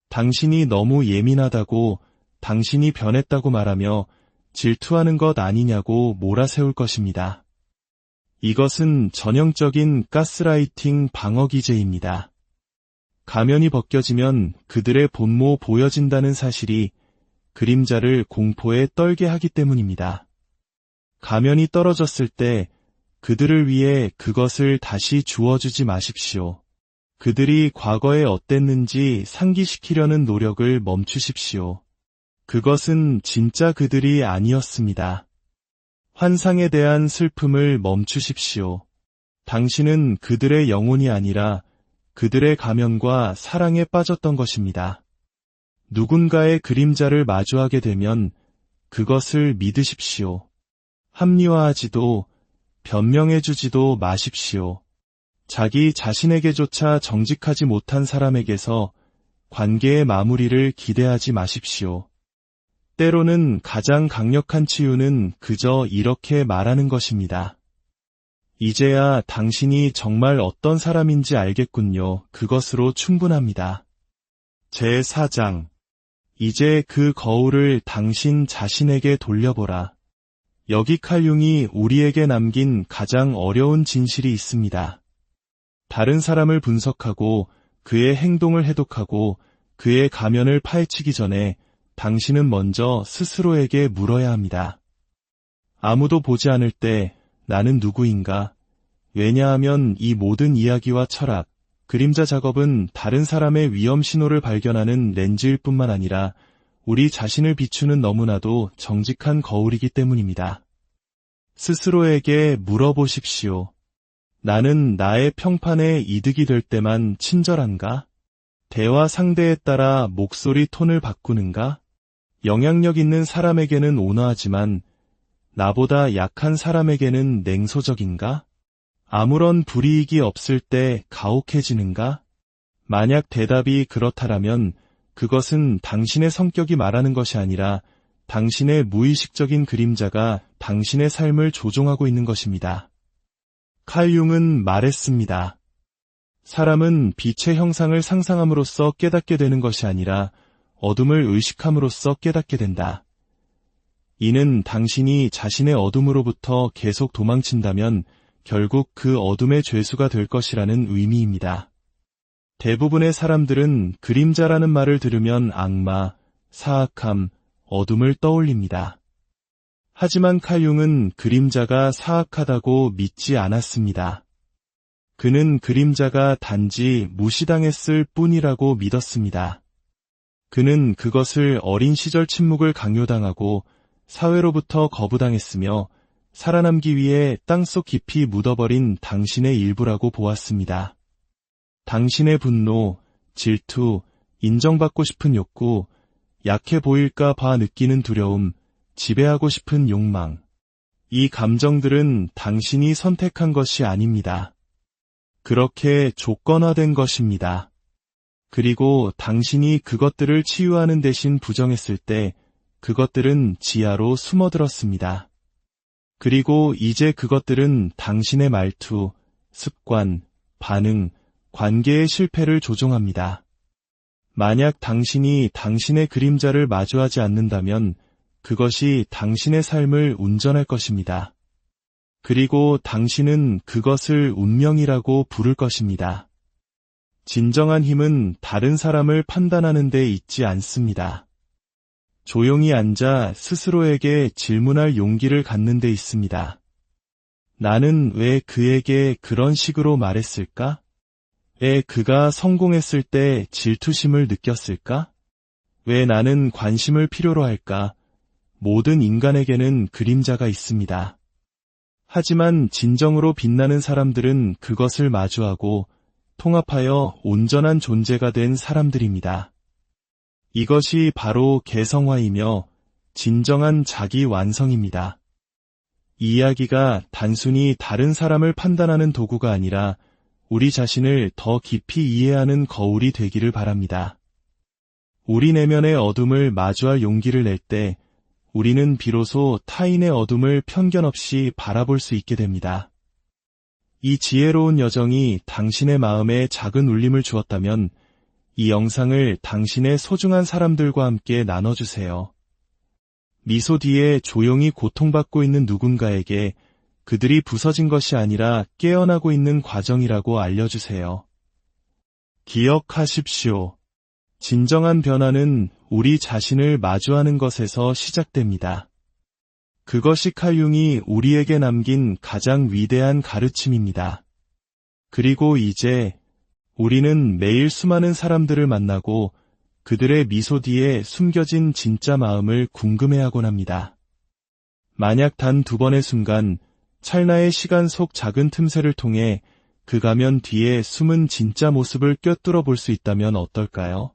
당신이 너무 예민하다고, 당신이 변했다고 말하며 질투하는 것 아니냐고 몰아세울 것입니다. 이것은 전형적인 가스라이팅 방어 기제입니다. 가면이 벗겨지면 그들의 본모 보여진다는 사실이 그림자를 공포에 떨게 하기 때문입니다. 가면이 떨어졌을 때 그들을 위해 그것을 다시 주워주지 마십시오. 그들이 과거에 어땠는지 상기시키려는 노력을 멈추십시오. 그것은 진짜 그들이 아니었습니다. 환상에 대한 슬픔을 멈추십시오. 당신은 그들의 영혼이 아니라 그들의 가면과 사랑에 빠졌던 것입니다. 누군가의 그림자를 마주하게 되면 그것을 믿으십시오. 합리화하지도 변명해주지도 마십시오. 자기 자신에게조차 정직하지 못한 사람에게서 관계의 마무리를 기대하지 마십시오. 때로는 가장 강력한 치유는 그저 이렇게 말하는 것입니다. 이제야 당신이 정말 어떤 사람인지 알겠군요. 그것으로 충분합니다. 제4장. 이제 그 거울을 당신 자신에게 돌려보라. 여기 칼융이 우리에게 남긴 가장 어려운 진실이 있습니다. 다른 사람을 분석하고 그의 행동을 해독하고 그의 가면을 파헤치기 전에 당신은 먼저 스스로에게 물어야 합니다. 아무도 보지 않을 때 나는 누구인가? 왜냐하면 이 모든 이야기와 철학, 그림자 작업은 다른 사람의 위험 신호를 발견하는 렌즈일 뿐만 아니라 우리 자신을 비추는 너무나도 정직한 거울이기 때문입니다. 스스로에게 물어보십시오. 나는 나의 평판에 이득이 될 때만 친절한가? 대화 상대에 따라 목소리 톤을 바꾸는가? 영향력 있는 사람에게는 온화하지만 나보다 약한 사람에게는 냉소적인가? 아무런 불이익이 없을 때 가혹해지는가? 만약 대답이 그렇다라면 그것은 당신의 성격이 말하는 것이 아니라 당신의 무의식적인 그림자가 당신의 삶을 조종하고 있는 것입니다. 칼융은 말했습니다. 사람은 빛의 형상을 상상함으로써 깨닫게 되는 것이 아니라 어둠을 의식함으로써 깨닫게 된다. 이는 당신이 자신의 어둠으로부터 계속 도망친다면 결국 그 어둠의 죄수가 될 것이라는 의미입니다. 대부분의 사람들은 그림자라는 말을 들으면 악마, 사악함, 어둠을 떠올립니다. 하지만 칼융은 그림자가 사악하다고 믿지 않았습니다. 그는 그림자가 단지 무시당했을 뿐이라고 믿었습니다. 그는 그것을 어린 시절 침묵을 강요당하고 사회로부터 거부당했으며 살아남기 위해 땅속 깊이 묻어버린 당신의 일부라고 보았습니다. 당신의 분노, 질투, 인정받고 싶은 욕구, 약해 보일까 봐 느끼는 두려움, 지배하고 싶은 욕망. 이 감정들은 당신이 선택한 것이 아닙니다. 그렇게 조건화된 것입니다. 그리고 당신이 그것들을 치유하는 대신 부정했을 때 그것들은 지하로 숨어들었습니다. 그리고 이제 그것들은 당신의 말투, 습관, 반응, 관계의 실패를 조종합니다. 만약 당신이 당신의 그림자를 마주하지 않는다면 그것이 당신의 삶을 운전할 것입니다. 그리고 당신은 그것을 운명이라고 부를 것입니다. 진정한 힘은 다른 사람을 판단하는 데 있지 않습니다. 조용히 앉아 스스로에게 질문할 용기를 갖는 데 있습니다. 나는 왜 그에게 그런 식으로 말했을까? 왜 그가 성공했을 때 질투심을 느꼈을까? 왜 나는 관심을 필요로 할까? 모든 인간에게는 그림자가 있습니다. 하지만 진정으로 빛나는 사람들은 그것을 마주하고 통합하여 온전한 존재가 된 사람들입니다. 이것이 바로 개성화이며 진정한 자기 완성입니다. 이 이야기가 단순히 다른 사람을 판단하는 도구가 아니라 우리 자신을 더 깊이 이해하는 거울이 되기를 바랍니다. 우리 내면의 어둠을 마주할 용기를 낼 때 우리는 비로소 타인의 어둠을 편견 없이 바라볼 수 있게 됩니다. 이 지혜로운 여정이 당신의 마음에 작은 울림을 주었다면 이 영상을 당신의 소중한 사람들과 함께 나눠주세요. 미소 뒤에 조용히 고통받고 있는 누군가에게 그들이 부서진 것이 아니라 깨어나고 있는 과정이라고 알려주세요. 기억하십시오. 진정한 변화는 우리 자신을 마주하는 것에서 시작됩니다. 그것이 칼 융이 우리에게 남긴 가장 위대한 가르침입니다. 그리고 이제 우리는 매일 수많은 사람들을 만나고 그들의 미소 뒤에 숨겨진 진짜 마음을 궁금해하곤 합니다. 만약 단 2번의 순간, 찰나의 시간 속 작은 틈새를 통해 그 가면 뒤에 숨은 진짜 모습을 꿰뚫어 볼 수 있다면 어떨까요?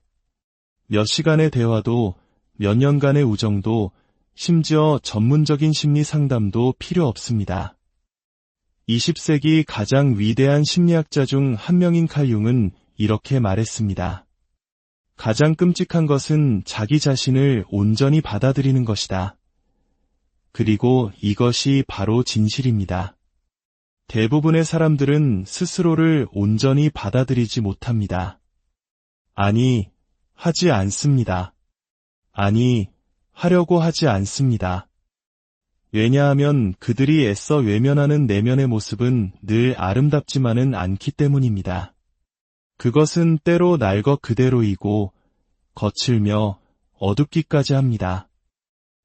몇 시간의 대화도, 몇 년간의 우정도, 심지어 전문적인 심리 상담도 필요 없습니다. 20세기 가장 위대한 심리학자 중 한 명인 칼 융은 이렇게 말했습니다. 가장 끔찍한 것은 자기 자신을 온전히 받아들이는 것이다. 그리고 이것이 바로 진실입니다. 대부분의 사람들은 스스로를 온전히 받아들이지 못합니다. 아니, 하지 않습니다. 아니, 하려고 하지 않습니다. 왜냐하면 그들이 애써 외면하는 내면의 모습은 늘 아름답지만은 않기 때문입니다. 그것은 때로 날 것 그대로이고 거칠며 어둡기까지 합니다.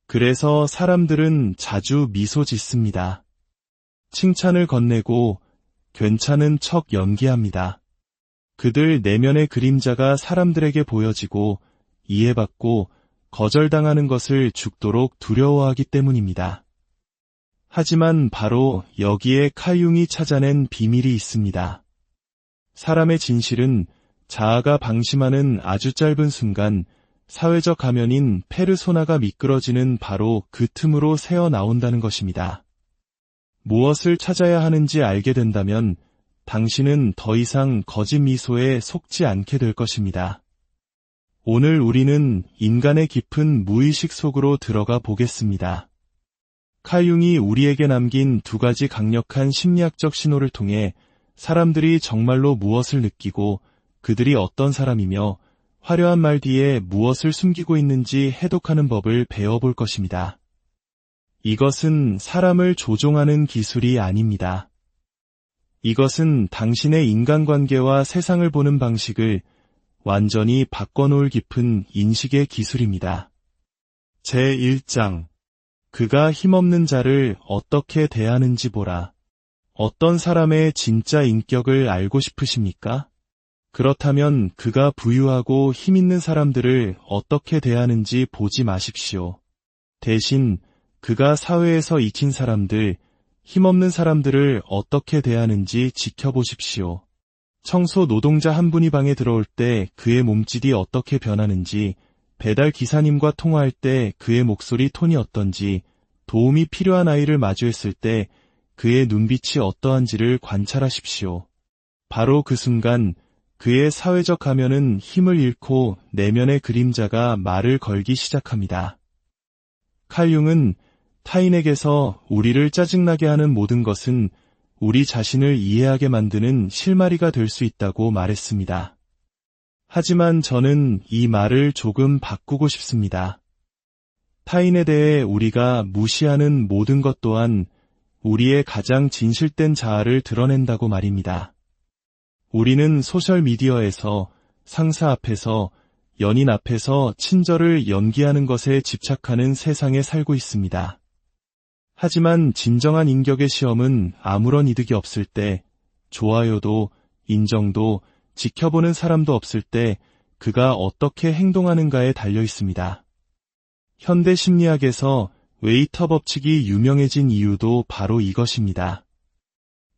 그래서 사람들은 자주 미소 짓습니다. 칭찬을 건네고 괜찮은 척 연기합니다. 그들 내면의 그림자가 사람들에게 보여지고 이해받고 거절당하는 것을 죽도록 두려워하기 때문입니다. 하지만 바로 여기에 칼 융이 찾아낸 비밀이 있습니다. 사람의 진실은 자아가 방심하는 아주 짧은 순간 사회적 가면인 페르소나가 미끄러지는 바로 그 틈으로 새어나온다는 것입니다. 무엇을 찾아야 하는지 알게 된다면 당신은 더 이상 거짓 미소에 속지 않게 될 것입니다. 오늘 우리는 인간의 깊은 무의식 속으로 들어가 보겠습니다. 칼 융이 우리에게 남긴 2가지 강력한 심리학적 신호를 통해 사람들이 정말로 무엇을 느끼고 그들이 어떤 사람이며 화려한 말 뒤에 무엇을 숨기고 있는지 해독하는 법을 배워볼 것입니다. 이것은 사람을 조종하는 기술이 아닙니다. 이것은 당신의 인간관계와 세상을 보는 방식을 완전히 바꿔놓을 깊은 인식의 기술입니다. 제1장 그가 힘없는 자를 어떻게 대하는지 보라. 어떤 사람의 진짜 인격을 알고 싶으십니까? 그렇다면 그가 부유하고 힘있는 사람들을 어떻게 대하는지 보지 마십시오. 대신 그가 사회에서 익힌 사람들, 힘없는 사람들을 어떻게 대하는지 지켜보십시오. 청소 노동자 한 분이 방에 들어올 때 그의 몸짓이 어떻게 변하는지, 배달 기사님과 통화할 때 그의 목소리 톤이 어떤지, 도움이 필요한 아이를 마주했을 때 그의 눈빛이 어떠한지를 관찰하십시오. 바로 그 순간 그의 사회적 가면은 힘을 잃고 내면의 그림자가 말을 걸기 시작합니다. 칼 융은 타인에게서 우리를 짜증나게 하는 모든 것은 우리 자신을 이해하게 만드는 실마리가 될 수 있다고 말했습니다. 하지만 저는 이 말을 조금 바꾸고 싶습니다. 타인에 대해 우리가 무시하는 모든 것 또한 우리의 가장 진실된 자아를 드러낸다고 말입니다. 우리는 소셜미디어에서, 상사 앞에서, 연인 앞에서 친절을 연기하는 것에 집착하는 세상에 살고 있습니다. 하지만 진정한 인격의 시험은 아무런 이득이 없을 때, 좋아요도, 인정도, 지켜보는 사람도 없을 때 그가 어떻게 행동하는가에 달려 있습니다. 현대 심리학에서 웨이터 법칙이 유명해진 이유도 바로 이것입니다.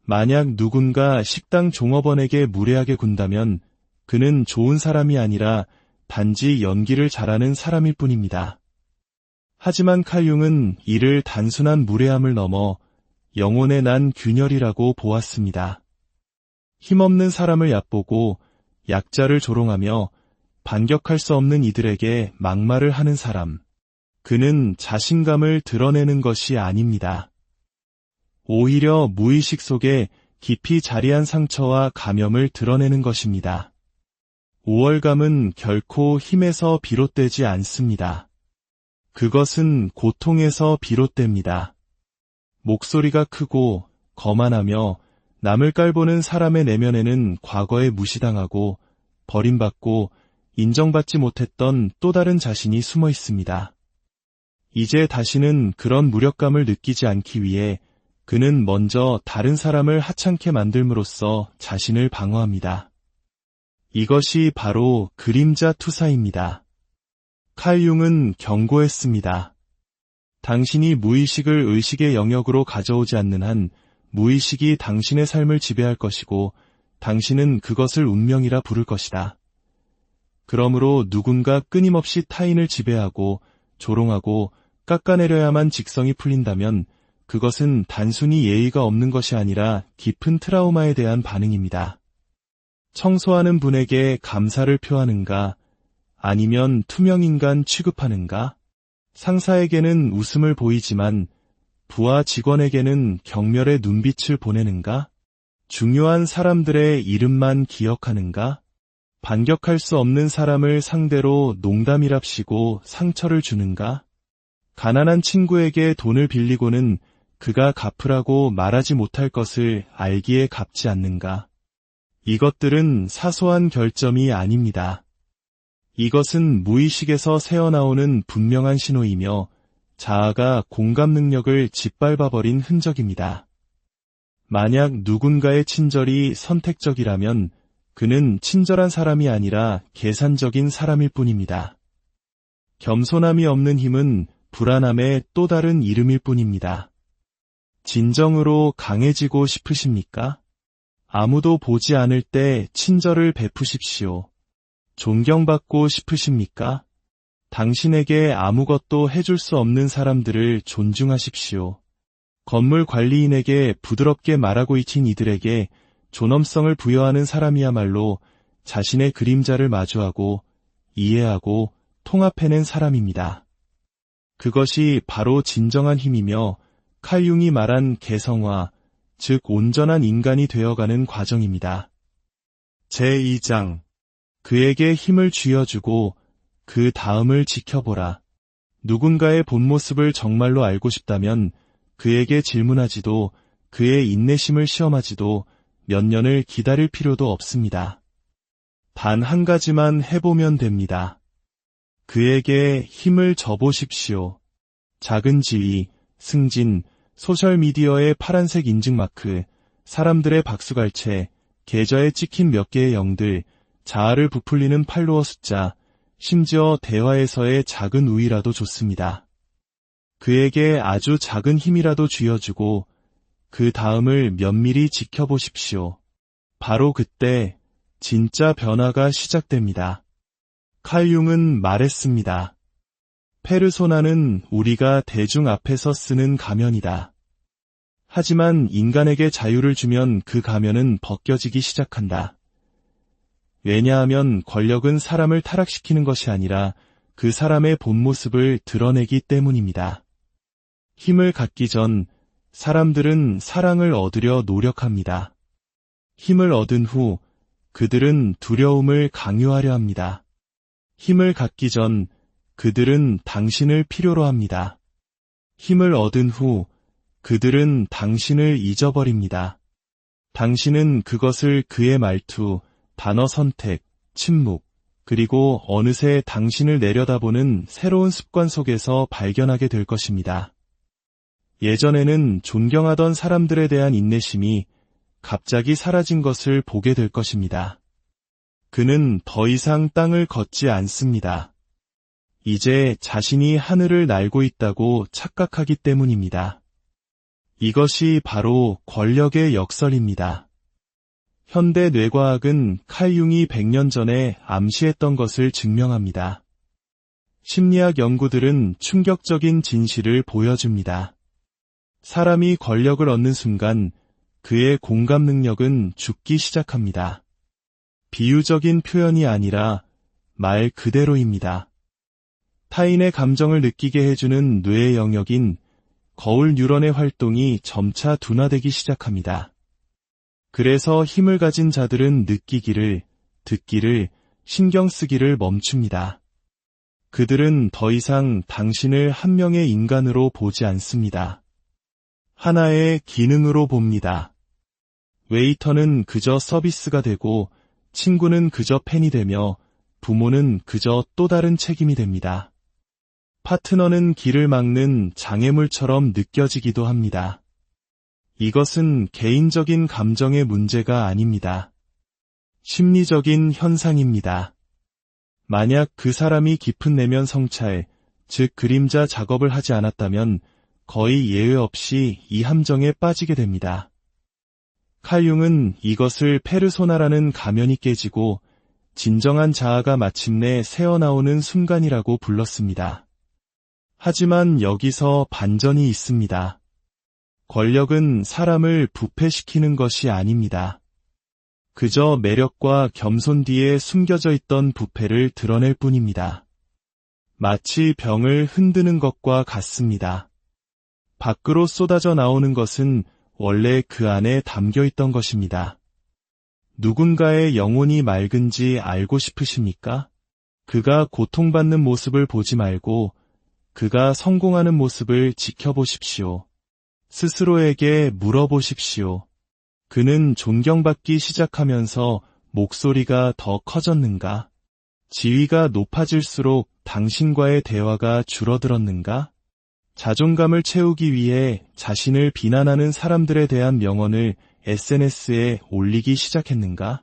만약 누군가 식당 종업원에게 무례하게 군다면 그는 좋은 사람이 아니라 단지 연기를 잘하는 사람일 뿐입니다. 하지만 칼 융은 이를 단순한 무례함을 넘어 영혼의 난 균열이라고 보았습니다. 힘없는 사람을 얕보고 약자를 조롱하며 반격할 수 없는 이들에게 막말을 하는 사람. 그는 자신감을 드러내는 것이 아닙니다. 오히려 무의식 속에 깊이 자리한 상처와 감염을 드러내는 것입니다. 우월감은 결코 힘에서 비롯되지 않습니다. 그것은 고통에서 비롯됩니다. 목소리가 크고 거만하며 남을 깔보는 사람의 내면에는 과거에 무시당하고 버림받고 인정받지 못했던 또 다른 자신이 숨어 있습니다. 이제 다시는 그런 무력감을 느끼지 않기 위해 그는 먼저 다른 사람을 하찮게 만들므로써 자신을 방어합니다. 이것이 바로 그림자 투사입니다. 칼 융은 경고했습니다. 당신이 무의식을 의식의 영역으로 가져오지 않는 한 무의식이 당신의 삶을 지배할 것이고 당신은 그것을 운명이라 부를 것이다. 그러므로 누군가 끊임없이 타인을 지배하고 조롱하고 깎아내려야만 직성이 풀린다면 그것은 단순히 예의가 없는 것이 아니라 깊은 트라우마에 대한 반응입니다. 청소하는 분에게 감사를 표하는가? 아니면 투명인간 취급하는가? 상사에게는 웃음을 보이지만 부하 직원에게는 경멸의 눈빛을 보내는가? 중요한 사람들의 이름만 기억하는가? 반격할 수 없는 사람을 상대로 농담이랍시고 상처를 주는가? 가난한 친구에게 돈을 빌리고는 그가 갚으라고 말하지 못할 것을 알기에 갚지 않는가? 이것들은 사소한 결점이 아닙니다. 이것은 무의식에서 새어나오는 분명한 신호이며 자아가 공감 능력을 짓밟아버린 흔적입니다. 만약 누군가의 친절이 선택적이라면 그는 친절한 사람이 아니라 계산적인 사람일 뿐입니다. 겸손함이 없는 힘은 불안함의 또 다른 이름일 뿐입니다. 진정으로 강해지고 싶으십니까? 아무도 보지 않을 때 친절을 베푸십시오. 존경받고 싶으십니까? 당신에게 아무것도 해줄 수 없는 사람들을 존중하십시오. 건물 관리인에게 부드럽게 말하고 익힌 이들에게 존엄성을 부여하는 사람이야말로 자신의 그림자를 마주하고 이해하고 통합해낸 사람입니다. 그것이 바로 진정한 힘이며 칼 융이 말한 개성화, 즉 온전한 인간이 되어가는 과정입니다. 제2장 그에게 힘을 쥐어주고 그 다음을 지켜보라. 누군가의 본 모습을 정말로 알고 싶다면 그에게 질문하지도 그의 인내심을 시험하지도 몇 년을 기다릴 필요도 없습니다. 단 한 가지만 해보면 됩니다. 그에게 힘을 줘보십시오. 작은 지위, 승진, 소셜미디어의 파란색 인증마크, 사람들의 박수갈채, 계좌에 찍힌 몇 개의 0들, 자아를 부풀리는 팔로워 숫자, 심지어 대화에서의 작은 우위라도 좋습니다. 그에게 아주 작은 힘이라도 쥐어주고 그 다음을 면밀히 지켜보십시오. 바로 그때 진짜 변화가 시작됩니다. 칼 융은 말했습니다. 페르소나는 우리가 대중 앞에서 쓰는 가면이다. 하지만 인간에게 자유를 주면 그 가면은 벗겨지기 시작한다. 왜냐하면 권력은 사람을 타락시키는 것이 아니라 그 사람의 본 모습을 드러내기 때문입니다. 힘을 갖기 전 사람들은 사랑을 얻으려 노력합니다. 힘을 얻은 후 그들은 두려움을 강요하려 합니다. 힘을 갖기 전 그들은 당신을 필요로 합니다. 힘을 얻은 후 그들은 당신을 잊어버립니다. 당신은 그것을 그의 말투, 단어 선택, 침묵, 그리고 어느새 당신을 내려다보는 새로운 습관 속에서 발견하게 될 것입니다. 예전에는 존경하던 사람들에 대한 인내심이 갑자기 사라진 것을 보게 될 것입니다. 그는 더 이상 땅을 걷지 않습니다. 이제 자신이 하늘을 날고 있다고 착각하기 때문입니다. 이것이 바로 권력의 역설입니다. 현대 뇌과학은 칼 융이 100년 전에 암시했던 것을 증명합니다. 심리학 연구들은 충격적인 진실을 보여줍니다. 사람이 권력을 얻는 순간 그의 공감 능력은 죽기 시작합니다. 비유적인 표현이 아니라 말 그대로입니다. 타인의 감정을 느끼게 해주는 뇌의 영역인 거울 뉴런의 활동이 점차 둔화되기 시작합니다. 그래서 힘을 가진 자들은 느끼기를, 듣기를, 신경 쓰기를 멈춥니다. 그들은 더 이상 당신을 한 명의 인간으로 보지 않습니다. 하나의 기능으로 봅니다. 웨이터는 그저 서비스가 되고, 친구는 그저 팬이 되며, 부모는 그저 또 다른 책임이 됩니다. 파트너는 길을 막는 장애물처럼 느껴지기도 합니다. 이것은 개인적인 감정의 문제가 아닙니다. 심리적인 현상입니다. 만약 그 사람이 깊은 내면 성찰, 즉 그림자 작업을 하지 않았다면 거의 예외 없이 이 함정에 빠지게 됩니다. 칼 융은 이것을 페르소나라는 가면이 깨지고 진정한 자아가 마침내 새어나오는 순간이라고 불렀습니다. 하지만 여기서 반전이 있습니다. 권력은 사람을 부패시키는 것이 아닙니다. 그저 매력과 겸손 뒤에 숨겨져 있던 부패를 드러낼 뿐입니다. 마치 병을 흔드는 것과 같습니다. 밖으로 쏟아져 나오는 것은 원래 그 안에 담겨 있던 것입니다. 누군가의 영혼이 맑은지 알고 싶으십니까? 그가 고통받는 모습을 보지 말고 그가 성공하는 모습을 지켜보십시오. 스스로에게 물어보십시오. 그는 존경받기 시작하면서 목소리가 더 커졌는가? 지위가 높아질수록 당신과의 대화가 줄어들었는가? 자존감을 채우기 위해 자신을 비난하는 사람들에 대한 명언을 SNS에 올리기 시작했는가?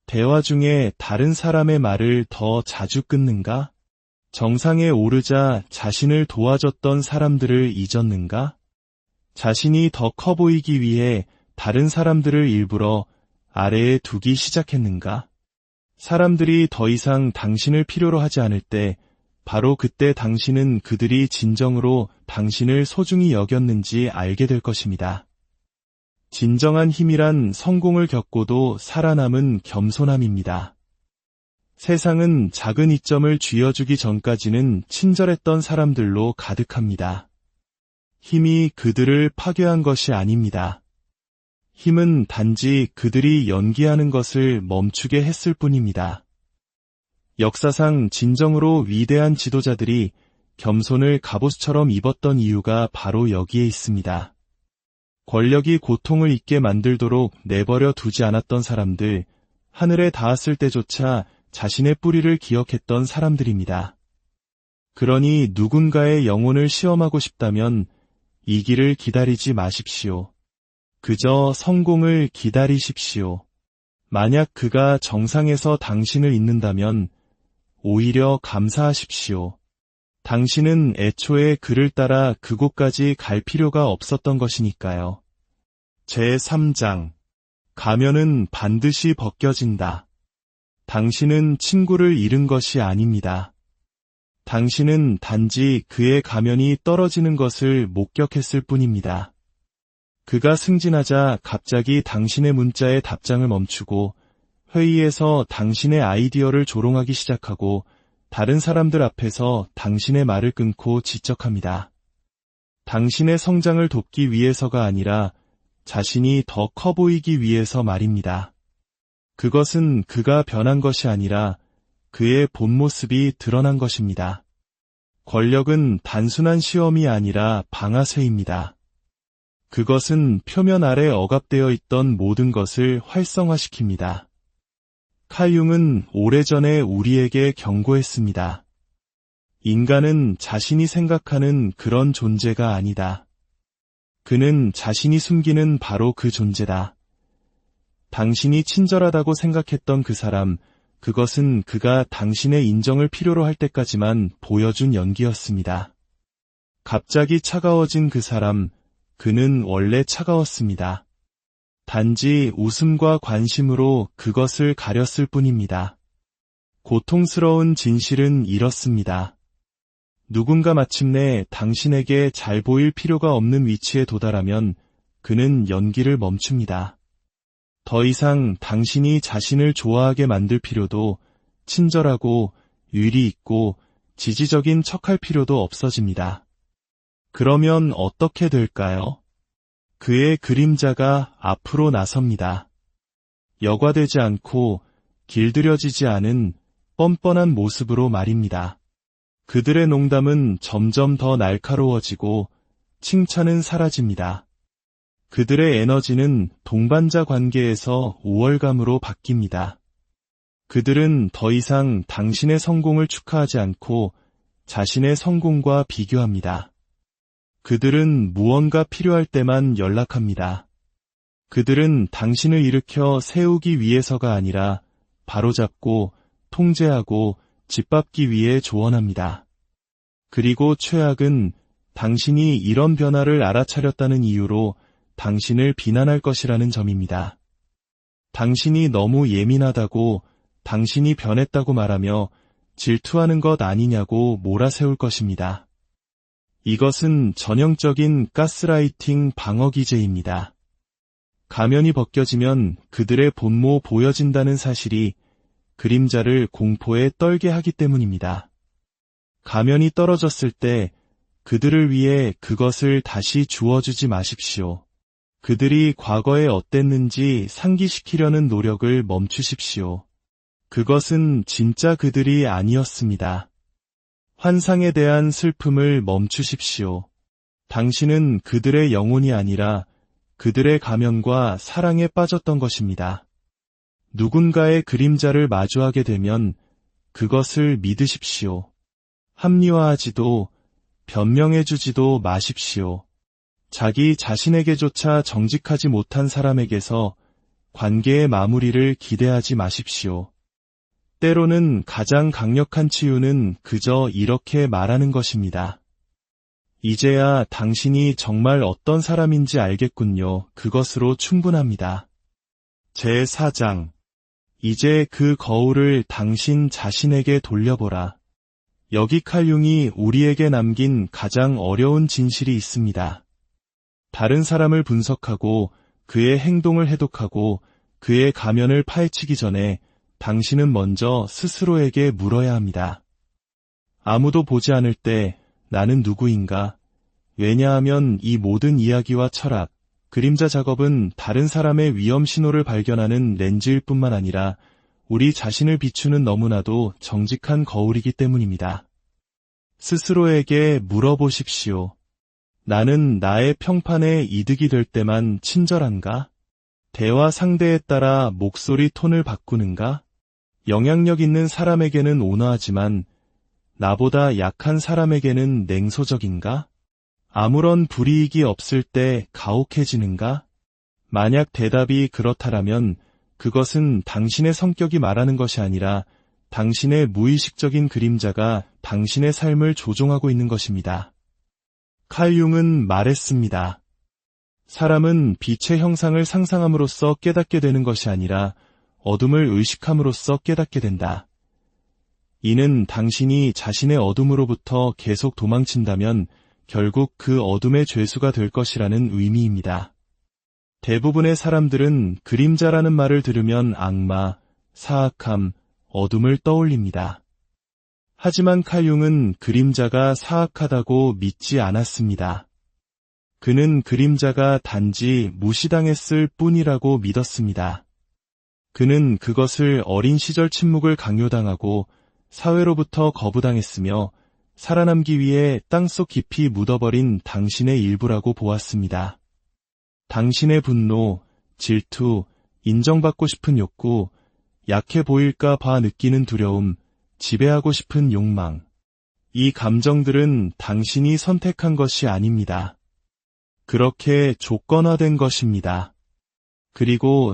대화 중에 다른 사람의 말을 더 자주 끊는가? 정상에 오르자 자신을 도와줬던 사람들을 잊었는가? 자신이 더 커 보이기 위해 다른 사람들을 일부러 아래에 두기 시작했는가? 사람들이 더 이상 당신을 필요로 하지 않을 때 바로 그때 당신은 그들이 진정으로 당신을 소중히 여겼는지 알게 될 것입니다. 진정한 힘이란 성공을 겪고도 살아남은 겸손함입니다. 세상은 작은 이점을 쥐어주기 전까지는 친절했던 사람들로 가득합니다. 힘이 그들을 파괴한 것이 아닙니다. 힘은 단지 그들이 연기하는 것을 멈추게 했을 뿐입니다. 역사상 진정으로 위대한 지도자들이 겸손을 갑옷처럼 입었던 이유가 바로 여기에 있습니다. 권력이 고통을 잊게 만들도록 내버려 두지 않았던 사람들, 하늘에 닿았을 때조차 자신의 뿌리를 기억했던 사람들입니다. 그러니 누군가의 영혼을 시험하고 싶다면 이 길을 기다리지 마십시오. 그저 성공을 기다리십시오. 만약 그가 정상에서 당신을 잇는다면 오히려 감사하십시오. 당신은 애초에 그를 따라 그곳까지 갈 필요가 없었던 것이니까요. 제3장 가면은 반드시 벗겨진다. 당신은 친구를 잃은 것이 아닙니다. 당신은 단지 그의 가면이 떨어지는 것을 목격했을 뿐입니다. 그가 승진하자 갑자기 당신의 문자에 답장을 멈추고 회의에서 당신의 아이디어를 조롱하기 시작하고 다른 사람들 앞에서 당신의 말을 끊고 지적합니다. 당신의 성장을 돕기 위해서가 아니라 자신이 더 커 보이기 위해서 말입니다. 그것은 그가 변한 것이 아니라 그의 본 모습이 드러난 것입니다. 권력은 단순한 시험이 아니라 방아쇠입니다. 그것은 표면 아래 억압되어 있던 모든 것을 활성화시킵니다. 칼융은 오래전에 우리에게 경고했습니다. 인간은 자신이 생각하는 그런 존재가 아니다. 그는 자신이 숨기는 바로 그 존재다. 당신이 친절하다고 생각했던 그 사람, 그것은 그가 당신의 인정을 필요로 할 때까지만 보여준 연기였습니다. 갑자기 차가워진 그 사람, 그는 원래 차가웠습니다. 단지 웃음과 관심으로 그것을 가렸을 뿐입니다. 고통스러운 진실은 이렇습니다. 누군가 마침내 당신에게 잘 보일 필요가 없는 위치에 도달하면 그는 연기를 멈춥니다. 더 이상 당신이 자신을 좋아하게 만들 필요도, 친절하고 유리 있고 지지적인 척할 필요도 없어집니다. 그러면 어떻게 될까요? 그의 그림자가 앞으로 나섭니다. 여과되지 않고 길들여지지 않은 뻔뻔한 모습으로 말입니다. 그들의 농담은 점점 더 날카로워지고 칭찬은 사라집니다. 그들의 에너지는 동반자 관계에서 우월감으로 바뀝니다. 그들은 더 이상 당신의 성공을 축하하지 않고 자신의 성공과 비교합니다. 그들은 무언가 필요할 때만 연락합니다. 그들은 당신을 일으켜 세우기 위해서가 아니라 바로잡고 통제하고 짓밟기 위해 조언합니다. 그리고 최악은 당신이 이런 변화를 알아차렸다는 이유로 당신을 비난할 것이라는 점입니다. 당신이 너무 예민하다고, 당신이 변했다고 말하며 질투하는 것 아니냐고 몰아세울 것입니다. 이것은 전형적인 가스라이팅 방어 기제입니다. 가면이 벗겨지면 그들의 본모 보여진다는 사실이 그림자를 공포에 떨게 하기 때문입니다. 가면이 떨어졌을 때 그들을 위해 그것을 다시 주워주지 마십시오. 그들이 과거에 어땠는지 상기시키려는 노력을 멈추십시오. 그것은 진짜 그들이 아니었습니다. 환상에 대한 슬픔을 멈추십시오. 당신은 그들의 영혼이 아니라 그들의 가면과 사랑에 빠졌던 것입니다. 누군가의 그림자를 마주하게 되면 그것을 믿으십시오. 합리화하지도 변명해주지도 마십시오. 자기 자신에게조차 정직하지 못한 사람에게서 관계의 마무리를 기대하지 마십시오. 때로는 가장 강력한 치유는 그저 이렇게 말하는 것입니다. 이제야 당신이 정말 어떤 사람인지 알겠군요. 그것으로 충분합니다. 제4장. 이제 그 거울을 당신 자신에게 돌려보라. 여기 칼융이 우리에게 남긴 가장 어려운 진실이 있습니다. 다른 사람을 분석하고 그의 행동을 해독하고 그의 가면을 파헤치기 전에 당신은 먼저 스스로에게 물어야 합니다. 아무도 보지 않을 때 나는 누구인가? 왜냐하면 이 모든 이야기와 철학, 그림자 작업은 다른 사람의 위험 신호를 발견하는 렌즈일 뿐만 아니라 우리 자신을 비추는 너무나도 정직한 거울이기 때문입니다. 스스로에게 물어보십시오. 나는 나의 평판에 이득이 될 때만 친절한가? 대화 상대에 따라 목소리 톤을 바꾸는가? 영향력 있는 사람에게는 온화하지만 나보다 약한 사람에게는 냉소적인가? 아무런 불이익이 없을 때 가혹해지는가? 만약 대답이 그렇다라면 그것은 당신의 성격이 말하는 것이 아니라 당신의 무의식적인 그림자가 당신의 삶을 조종하고 있는 것입니다. 칼융은 말했습니다. 사람은 빛의 형상을 상상함으로써 깨닫게 되는 것이 아니라 어둠을 의식함으로써 깨닫게 된다. 이는 당신이 자신의 어둠으로부터 계속 도망친다면 결국 그 어둠의 죄수가 될 것이라는 의미입니다. 대부분의 사람들은 그림자라는 말을 들으면 악마, 사악함, 어둠을 떠올립니다. 하지만 칼융은 그림자가 사악하다고 믿지 않았습니다. 그는 그림자가 단지 무시당했을 뿐이라고 믿었습니다. 그는 그것을 어린 시절 침묵을 강요당하고 사회로부터 거부당했으며 살아남기 위해 땅속 깊이 묻어버린 당신의 일부라고 보았습니다. 당신의 분노, 질투, 인정받고 싶은 욕구, 약해 보일까 봐 느끼는 두려움, 지배하고 싶은 욕망. 이 감정들은 당신이 선택한 것이 아닙니다. 그렇게 조건화된 것입니다. 그리고